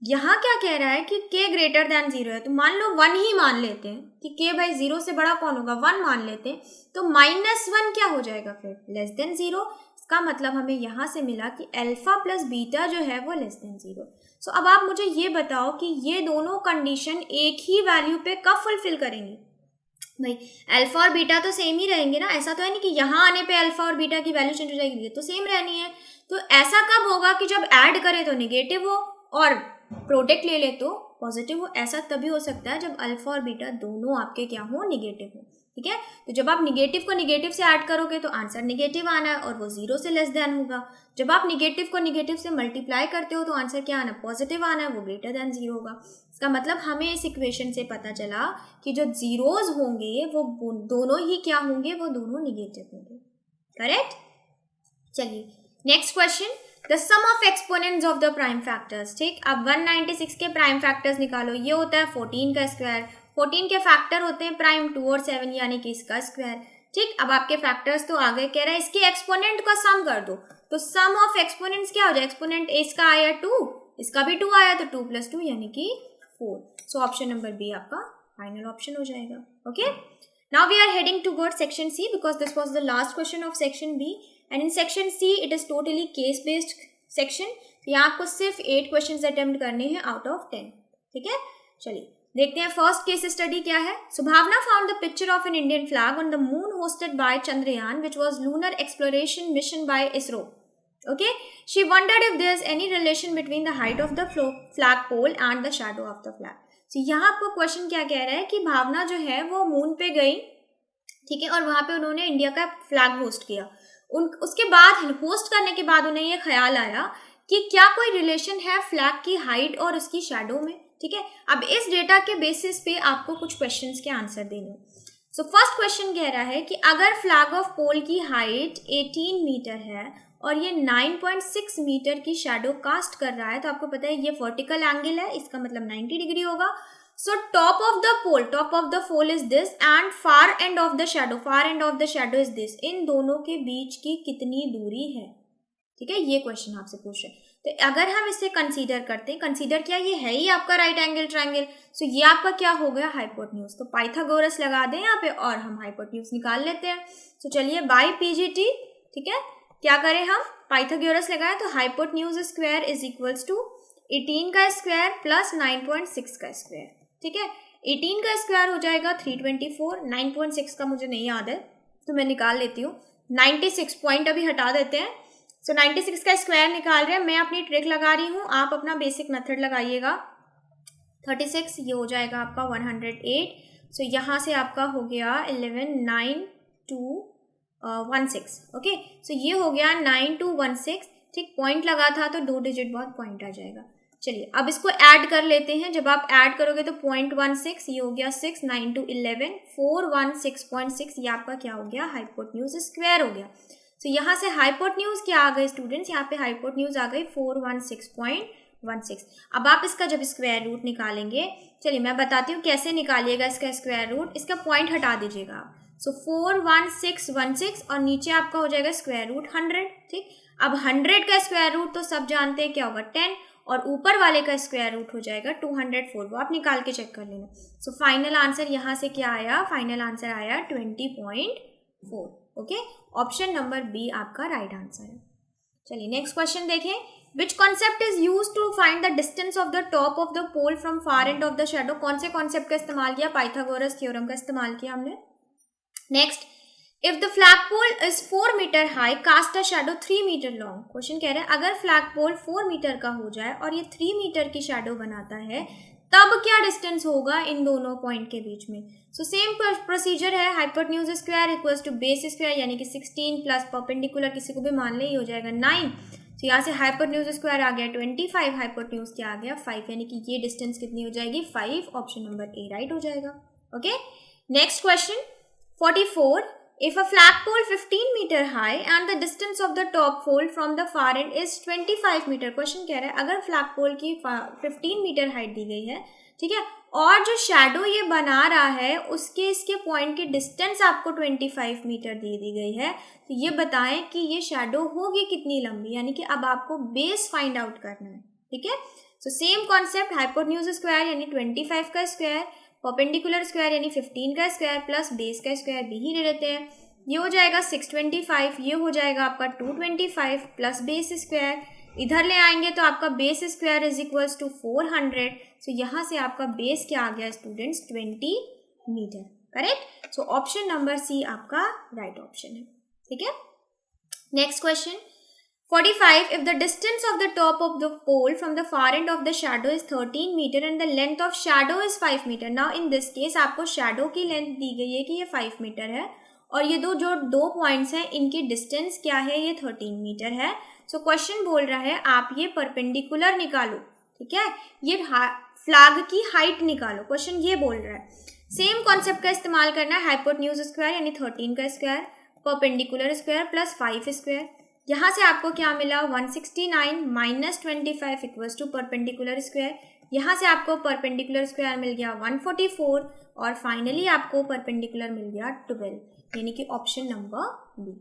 A: यहाँ क्या कह रहा है कि k ग्रेटर दैन 0 है, तो मान लो 1 ही मान लेते हैं कि k भाई 0 से बड़ा कौन होगा, 1 मान लेते हैं, तो -1 क्या हो जाएगा फिर लेस देन 0। इसका मतलब हमें यहाँ से मिला कि अल्फा प्लस बीटा जो है वो लेस देन 0। सो अब आप मुझे ये बताओ कि ये दोनों कंडीशन एक ही वैल्यू पे कब फुलफिल करेंगी। भाई अल्फा और बीटा तो सेम ही रहेंगे ना, ऐसा तो है नहीं कि यहाँ आने पे अल्फा और बीटा की वैल्यू चेंज हो जाएगी, ये तो सेम रहनी है। तो ऐसा कब होगा कि जब ऐड करे तो नेगेटिव हो और प्रोडक्ट ले ले तो पॉजिटिव हो। ऐसा तभी हो सकता है जब अल्फा और बीटा दोनों आपके क्या हो, निगेटिव हो। ठीक है, तो जब आप निगेटिव को निगेटिव से ऐड करोगे तो आंसर निगेटिव आना है और वो 0 से लेस देन होगा। जब आप निगेटिव को निगेटिव से मल्टीप्लाई करते हो तो आंसर क्या आना, पॉजिटिव आना है, वो ग्रेटर देन 0 होगा। इसका मतलब हमें इस इक्वेशन से पता चला कि जो जीरोज होंगे वो दोनों ही क्या होंगे, वो दोनों निगेटिव होंगे। करेक्ट, चलिए next question, the sum of exponents of the prime factors. ठीक, अब 196 के प्राइम फैक्टर्स निकालो, ये होता है 14 का स्क्वायर, 14 के फैक्टर होते हैं प्राइम 2 और 7 यानी कि इसका स्क्वायर। ठीक, अब आपके फैक्टर्स तो आ गए, कह रहा है इसके एक्सपोनेंट का सम कर दो, तो सम ऑफ एक्सपोनेंट्स क्या हो जाए, एक्सपोनेंट इसका आया 2, इसका भी 2 आया, तो 2 + 2 यानी कि 4। सो ऑप्शन नंबर बी आपका फाइनल ऑप्शन हो जाएगा। Okay, now we are heading towards section C because this was the last question of section B and in section C it is totally case based section. यहाँ आपको सिर्फ 8 questions attempt करने हैं out of 10। ठीक है, चलिए देखते हैं फर्स्ट केस स्टडी क्या है। So Bhavna found the picture of an Indian flag on the moon hosted by Chandrayaan which was lunar exploration mission by ISRO. Okay, she wondered if there's any relation between the height of the flag pole and the shadow of the flag. So यहाँ आपको question क्या कह रहा है कि भावना जो है वो मून पे गई, ठीक है, और वहाँ पे उन्होंने इंडिया का फ्लैग होस्ट किया। उसके बाद होस्ट करने के बाद उन्हें ये ख्याल आया कि क्या कोई रिलेशन है फ्लैग की हाइट और उसकी शैडो में। ठीक है, अब इस डेटा के बेसिस पे आपको कुछ क्वेश्चंस के आंसर देने। सो फर्स्ट क्वेश्चन कह रहा है कि अगर फ्लैग ऑफ पोल की हाइट 18 मीटर है और ये 9.6 मीटर की शैडो कास्ट कर रहा है, तो आपको पता है ये वर्टिकल एंगल है, इसका मतलब 90 डिग्री होगा। So top of the pole is this and far end of the shadow is this. इन दोनों के बीच की कितनी दूरी है। ठीक है, ये क्वेश्चन आपसे पूछ रहे हैं। तो अगर हम इसे कंसीडर करते हैं, कंसीडर क्या, ये है ही आपका राइट एंगल ट्रायंगल, सो ये आपका क्या हो गया, हाइपोटेन्यूज। तो पाइथागोरस लगा दें यहाँ पे और हम हाइपोटेन्यूज निकाल लेते हैं। सो चलिए बाय पीजीटी, ठीक है, क्या करें हम, पाइथागोरस लगाए तो hypotenuse square is equals to 18 का स्क्वायर प्लस 9.6 का स्क्वायर। ठीक है, 18 का स्क्वायर हो जाएगा 324, 9.6 का मुझे नहीं याद है तो मैं निकाल लेती हूँ, 96 पॉइंट अभी हटा देते हैं। सो 96 का स्क्वायर निकाल रहे हैं, मैं अपनी ट्रिक लगा रही हूँ, आप अपना बेसिक मेथड लगाइएगा। 36 ये हो जाएगा आपका 108। सो यहाँ से आपका हो गया 11 9 2 16। ओके, सो ये हो गया 9216। ठीक, पॉइंट लगा था तो 2 डिजिट बाद पॉइंट आ जाएगा। चलिए अब इसको ऐड कर लेते हैं, जब आप ऐड करोगे तो 0.16 ये हो गया 6 9 2 11 416.6 ये आपका क्या हो गया, हाइपोटेन्यूज स्क्वायर हो गया। सो यहाँ से हाइपोटेन्यूज क्या आ गई स्टूडेंट्स, यहाँ पे हाइपोटेन्यूज आ गई 416.1 16। अब आप इसका जब स्क्वायर रूट निकालेंगे, चलिए मैं बताती हूँ कैसे निकालिएगा इसका स्क्वायर रूट। इसका पॉइंट हटा दीजिएगा। सो 41616 और नीचे आपका हो जाएगा स्क्वायर रूट 100। ठीक, अब 100 का स्क्वायर रूट तो सब जानते हैं क्या होगा 10, और ऊपर वाले का स्क्वायर रूट हो जाएगा 204। वो आप निकाल के चेक कर लेना। सो फाइनल आंसर यहाँ से क्या आया, फाइनल आंसर आया 20.4। ओके, ऑप्शन नंबर बी आपका राइट आंसर है। चलिए नेक्स्ट क्वेश्चन देखें। Which concept is use to find the distance of the top of the pole from far end of the shadow? कौन से कॉन्सेप्ट का इस्तेमाल किया? पाइथागोरस थ्योरम का इस्तेमाल किया हमने। Next, if the flag pole is 4 meter high cast a shadow 3 meter long. Question कह रहे हैं अगर फ्लैग पोल 4 मीटर का हो जाए और ये 3 मीटर की शेडो बनाता है तब क्या डिस्टेंस होगा इन दोनों पॉइंट के बीच में? सो सेम प्रोसीजर है, hypotenuse square equals to base square यानी कि 16 प्लस परपेंडिकुलर किसी को भी मान ले, ये हो जाएगा 9। तो यहाँ से हाइपोटेन्यूज स्क्वायर आ गया 25, हाइपोटेन्यूज क्या आ गया 5, यानी कि ये डिस्टेंस कितनी हो जाएगी 5। ऑप्शन नंबर ए राइट हो जाएगा। Okay, next question 44। If a flagpole 15 meter high and the distance of the top pole from the far end is 25 meter, question कह रहा है अगर फ्लैगपोल की 15 मीटर हाइट दी गई है, ठीक है, और जो शैडो ये बना रहा है उसके इसके पॉइंट की डिस्टेंस आपको 25 मीटर दी गई है, तो ये बताएं कि ये शैडो होगी कितनी लंबी, यानी कि अब आपको बेस फाइंड आउट करना है। ठीक है, so same concept, hypotenuse square यानी 25 का स्क्वायर, परपेंडिकुलर स्क्वायर यानी 15 का स्क्वायर प्लस बेस का स्क्वायर भी ही ले लेते हैं। ये हो जाएगा 625, ये हो जाएगा आपका 225 प्लस बेस स्क्वायर, इधर ले आएंगे तो आपका base square is equals to 400। So यहाँ से आपका बेस क्या आ गया students 20 meter. Correct, so option number C आपका राइट ऑप्शन है। ठीक है, next question 45. If the distance of the top of the pole from the far end of the shadow is 13 meter and the length of shadow is 5 meter. Now in this case आपको shadow की length दी गई है कि ये 5 metre है और ये दो पॉइंट्स हैं, इनकी डिस्टेंस क्या है, ये 13 मीटर है। सो क्वेश्चन बोल रहा है आप ये परपेंडिकुलर निकालो। ठीक है, ये फ्लैग की हाइट निकालो, क्वेश्चन ये बोल रहा है। सेम कॉन्सेप्ट का इस्तेमाल करना है, हाइपोटेन्यूज स्क्वायर यानी 13 का square, perpendicular square plus 5 square. यहाँ से आपको क्या मिला 169 minus 25 equals to perpendicular square. यहाँ से आपको परपेंडिकुलर स्क्वायर मिल गया 144 और फाइनली आपको परपेंडिकुलर मिल गया 12, यानी कि option number B.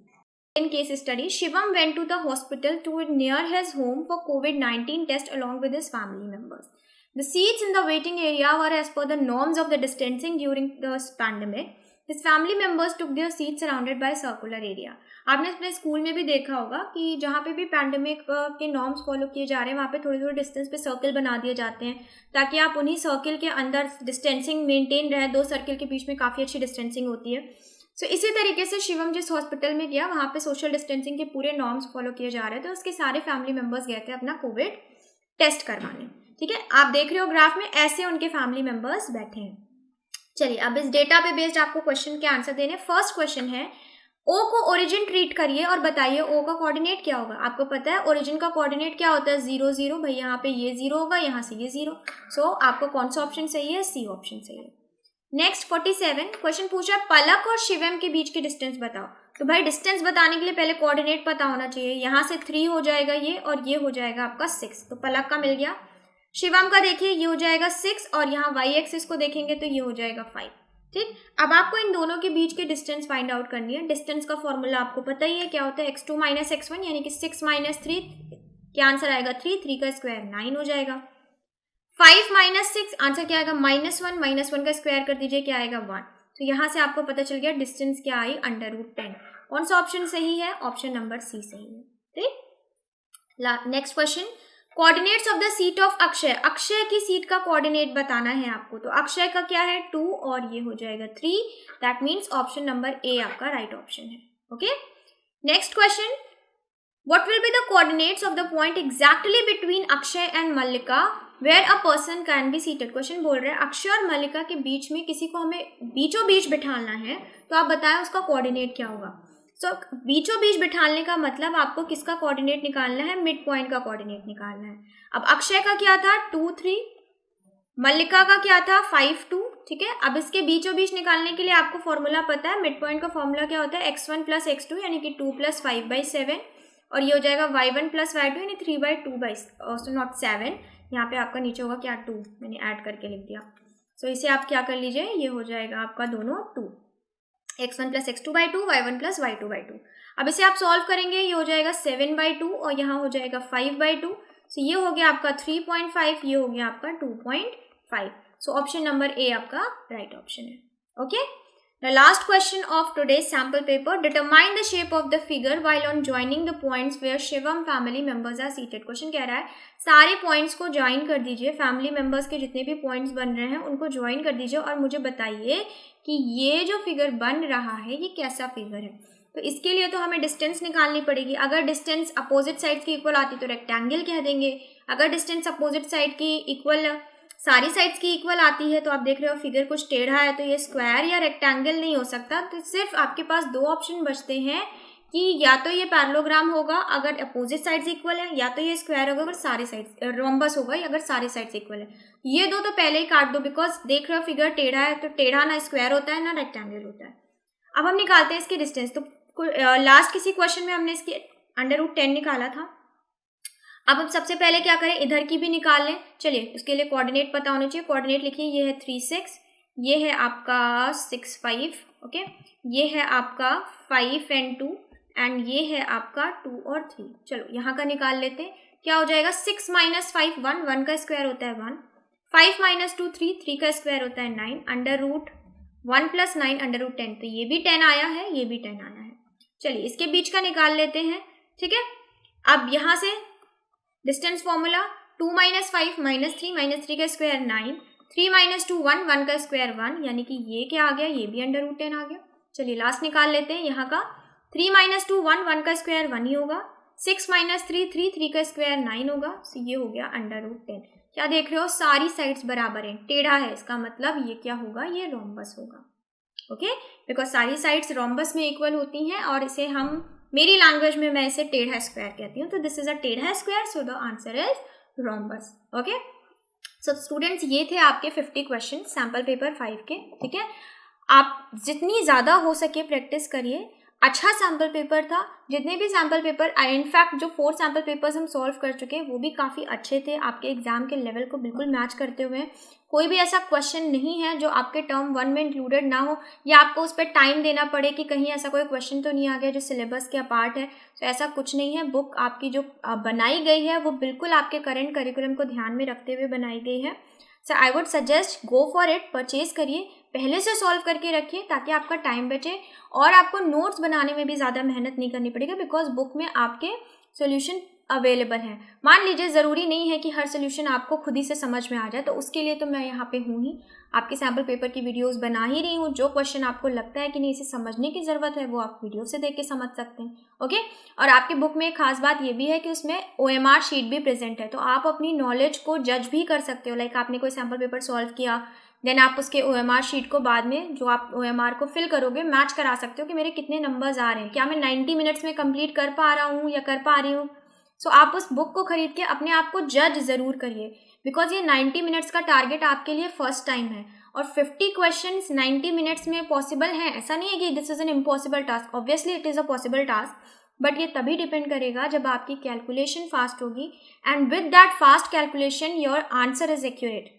A: In case study, Shivam went to the hospital to near his home for COVID-19 test along with his family members. The seats in the waiting area were as per the norms of the distancing during the pandemic. His family members took their seats surrounded by circular area. आपने अपने school में भी देखा होगा कि जहाँ पे भी पैंडेमिक के नॉर्म्स फॉलो किए जा रहे हैं वहाँ पे थोड़ी थोड़ी डिस्टेंस पे सर्कल बना दिए जाते हैं ताकि आप उन्हीं सर्कल के अंदर डिस्टेंसिंग मेंटेन रहे। दो सर्कल के बीच में काफ़ी अच्छी डिस्टेंसिंग होती है। सो इसी तरीके से शिवम जिस हॉस्पिटल में गया वहाँ पे सोशल डिस्टेंसिंग के पूरे नॉर्म्स फॉलो किए जा रहे थे, तो उसके सारे फैमिली मेम्बर्स गए थे अपना कोविड टेस्ट करवाने। ठीक है, आप देख रहे हो ग्राफ में ऐसे उनके फैमिली मेम्बर्स बैठे हैं। चलिए अब इस डेटा पे बेस्ड आपको क्वेश्चन के आंसर देने। फर्स्ट क्वेश्चन है ओ को ओरिजिन ट्रीट करिए और बताइए ओ का कोऑर्डिनेट क्या होगा। आपको पता है ओरिजिन का कोऑर्डिनेट क्या होता है 0 0। भाई यहाँ पे ये 0 होगा, यहाँ से ये 0। सो आपको कौन सा ऑप्शन सही है, सी ऑप्शन सही है। नेक्स्ट 47 क्वेश्चन पूछा पलक और शिवम के बीच की डिस्टेंस बताओ। तो भाई डिस्टेंस बताने के लिए पहले कोऑर्डिनेट पता होना चाहिए। यहाँ से 3 हो जाएगा ये और ये हो जाएगा आपका 6। तो पलक का मिल गया। शिवम का देखिए ये हो जाएगा 6 और यहाँ y एक्सिस को देखेंगे तो ये हो जाएगा 5। ठीक, अब आपको इन दोनों के बीच की डिस्टेंस फाइंड आउट करनी है। डिस्टेंस का फॉर्मूला आपको पता ही है क्या होता है, x2 माइनस x1 यानी कि 6 माइनस 3 क्या आंसर आएगा 3, 3 का स्क्वायर 9 हो जाएगा। 5 माइनस 6 आंसर क्या आएगा -1, -1 का स्क्वायर कर दीजिए क्या आएगा 1। तो यहाँ से आपको पता चल गया डिस्टेंस क्या आई √10। कौन सा ऑप्शन सही है, ऑप्शन नंबर सी सही है। ठीक, next question coordinates of the seat of Akshay. Akshay की सीट का कोऑर्डिनेट बताना है आपको। तो अक्षय का क्या है 2 और ये हो जाएगा 3। That means option number A आपका राइट ऑप्शन है। Okay, next question what will be the coordinates of the point exactly between Akshay and Mallika where a person can be seated. Question बोल रहे हैं अक्षय और मल्लिका के बीच में किसी को हमें बीचों बीच बिठाना है, तो आप बताएं उसका कोऑर्डिनेट क्या होगा। सो बीचों बीच बिठाने का मतलब आपको किसका कोऑर्डिनेट निकालना है, मिड पॉइंट का कोऑर्डिनेट निकालना है। अब अक्षय का क्या था 2 3, मल्लिका का क्या था 5 2। ठीक है, अब इसके बीचों बीच निकालने के लिए आपको फॉर्मूला पता है, मिड पॉइंट का फॉर्मूला क्या होता है x1 प्लस x2 यानी कि 2 प्लस 5/7 और ये हो जाएगा y1 प्लस y2 यानी 3/2 नॉट 7 यहाँ पे आपका नीचे होगा क्या 2, मैंने ऐड करके लिख दिया। सो इसे आप क्या कर लीजिए, ये हो जाएगा आपका दोनों 2, x1 + x2/2 y1 + y2/2। अब इसे आप सॉल्व करेंगे, ये हो जाएगा 7/2 और यहाँ हो जाएगा 5/2। सो ये हो गया आपका 3.5, ये हो गया आपका 2.5। सो ऑप्शन नंबर ए आपका राइट ऑप्शन है। Okay, the last question of today's sample paper, determine the shape of the figure while on joining the points where Shivam family members are seated. Question कह रहा है सारे पॉइंट्स को join कर दीजिए, family members के जितने भी पॉइंट्स बन रहे हैं उनको ज्वाइन कर दीजिए और मुझे बताइए कि ये जो फिगर बन रहा है ये कैसा फिगर है। तो इसके लिए तो हमें डिस्टेंस निकालनी पड़ेगी। अगर डिस्टेंस अपोजिट साइड की इक्वल आती तो रेक्टेंगल कह देंगे, अगर डिस्टेंस अपोजिट साइड की इक्वल सारी साइड्स की इक्वल आती है तो आप देख रहे हो फिगर कुछ टेढ़ा है तो ये स्क्वायर या रेक्टेंगल नहीं हो सकता। तो सिर्फ आपके पास दो ऑप्शन बचते हैं कि या तो ये पैरेललोग्राम होगा अगर अपोजिट साइड्स इक्वल है, या तो ये स्क्वायर होगा अगर सारे साइड्स, रोम्बस होगा अगर सारे साइड्स इक्वल है। ये दो तो पहले ही काट दो, बिकॉज देख रहे हो फिगर टेढ़ा है तो टेढ़ा ना स्क्वायर होता है ना रेक्टेंगल होता है। अब हम निकालते हैं इसकी डिस्टेंस। तो लास्ट किसी क्वेश्चन में हमने इसकी √10 निकाला था। अब हम सबसे पहले क्या करें, इधर की भी निकाल लें। चलिए उसके लिए कोऑर्डिनेट पता होने चाहिए। कोऑर्डिनेट लिखिए, ये है 3 6, ये है आपका 6 5, ओके, ये है आपका 5 and 2 एंड ये है आपका 2 और 3। चलो यहाँ का निकाल लेते हैं, क्या हो जाएगा 6 - 5 1, 1 का स्क्वायर होता है 1, 5 - 2 3, 3 का स्क्वायर होता है 9, √1 + 9 √10। तो ये भी 10 आया है, ये भी 10 आया है। चलिए इसके बीच का निकाल लेते हैं, ठीक है। अब यहाँ से डिस्टेंस फॉर्मूला 2 - 5 -3 -3 का स्क्वायर 9, 3 - 2 1, 1 का स्क्वायर 1, यानी कि ये क्या आ गया, ये भी √10 आ गया। चलिए लास्ट निकाल लेते हैं यहाँ का, 3 - 2 1, 1 का स्क्वायर 1 ही होगा, 6 - 3 3, 3 का स्क्वायर 9 होगा। सो ये हो गया √10। क्या देख रहे हो, सारी साइड्स बराबर हैं, टेढ़ा है, इसका मतलब ये क्या होगा, ये रोम्बस होगा। ओके, बिकॉज सारी साइड्स रोम्बस में इक्वल होती हैं और इसे हम, मेरी लैंग्वेज में मैं इसे टेढ़ा स्क्वायर कहती हूँ। तो दिस इज अ टेढ़ा square, so the answer is rhombus. Okay, so students ये थे आपके 50 क्वेश्चन सैम्पल पेपर 5 के, ठीक है। आप जितनी ज़्यादा हो सके प्रैक्टिस करिए। अच्छा सैम्पल पेपर था, जितने भी सैम्पल पेपर, इनफैक्ट जो 4 सैम्पल पेपर्स हम सॉल्व कर चुके हैं वो भी काफ़ी अच्छे थे, आपके एग्जाम के लेवल को बिल्कुल मैच करते हुए। कोई भी ऐसा क्वेश्चन नहीं है जो आपके टर्म 1 में इंक्लूडेड ना हो या आपको उस पर टाइम देना पड़े कि कहीं ऐसा कोई क्वेश्चन तो नहीं आ गया जो सिलेबस के अपार्ट है। तो ऐसा कुछ नहीं है। बुक आपकी जो बनाई गई है वो बिल्कुल आपके करेंट करिकुलम को ध्यान में रखते हुए बनाई गई है। So I would suggest go for it, purchase करिए, पहले से सॉल्व करके रखिए ताकि आपका टाइम बचे और आपको नोट्स बनाने में भी ज़्यादा मेहनत नहीं करनी पड़ेगी, बिकॉज बुक में आपके सॉल्यूशन अवेलेबल हैं। मान लीजिए ज़रूरी नहीं है कि हर सॉल्यूशन आपको खुद ही से समझ में आ जाए, तो उसके लिए तो मैं यहाँ पे हूँ ही, आपके सैम्पल पेपर की वीडियोस बना ही रही हूँ। जो क्वेश्चन आपको लगता है कि नहीं इसे समझने की ज़रूरत है वो आप वीडियो से देख के समझ सकते हैं। ओके, और आपके बुक में एक खास बात ये भी है कि उसमें OMR शीट भी प्रेजेंट है, तो आप अपनी नॉलेज को जज भी कर सकते हो। लाइक आपने कोई सैम्पल पेपर सॉल्व किया, देन आप उसके OMR शीट को बाद में जो आप OMR को फिल करोगे मैच करा सकते हो कि मेरे कितने नंबर्स आ रहे हैं, क्या मैं 90 मिनट्स में कंप्लीट कर पा रहा हूँ या कर पा रही हूँ। सो आप उस बुक को खरीद के अपने आप को जज ज़रूर करिए, बिकॉज ये 90 मिनट्स का टारगेट आपके लिए फर्स्ट टाइम है और 50 क्वेश्चंस 90 मिनट्स में पॉसिबल हैं। ऐसा नहीं है कि this is an impossible task, obviously it is a possible task, but ये तभी डिपेंड करेगा जब आपकी कैलकुलेशन फास्ट होगी and with that fast calculation your answer is accurate,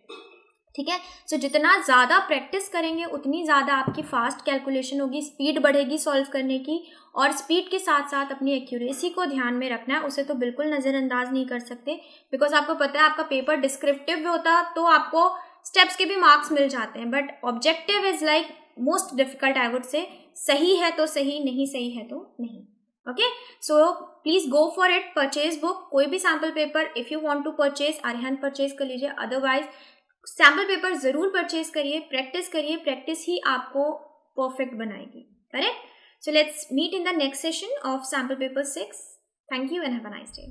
A: ठीक है। सो जितना ज़्यादा प्रैक्टिस करेंगे उतनी ज़्यादा आपकी फास्ट कैलकुलेशन होगी, स्पीड बढ़ेगी सॉल्व करने की, और स्पीड के साथ साथ अपनी एक्यूरेसी को ध्यान में रखना है, उसे तो बिल्कुल नज़रअंदाज नहीं कर सकते, बिकॉज आपको पता है आपका पेपर डिस्क्रिप्टिव होता तो आपको स्टेप्स के भी मार्क्स मिल जाते हैं, but objective is like most difficult I would say. सही है तो सही, नहीं सही है तो नहीं। Okay, so please go for it, purchase book. कोई भी sample paper if you want to purchase Arihant purchase कर लीजिए, अदरवाइज सैम्पल पेपर ज़रूर परचेज करिए, करिए, प्रैक्टिस ही आपको परफेक्ट बनाएगी, correct. So let's meet in the next session of sample paper 6. Thank you and have a nice day.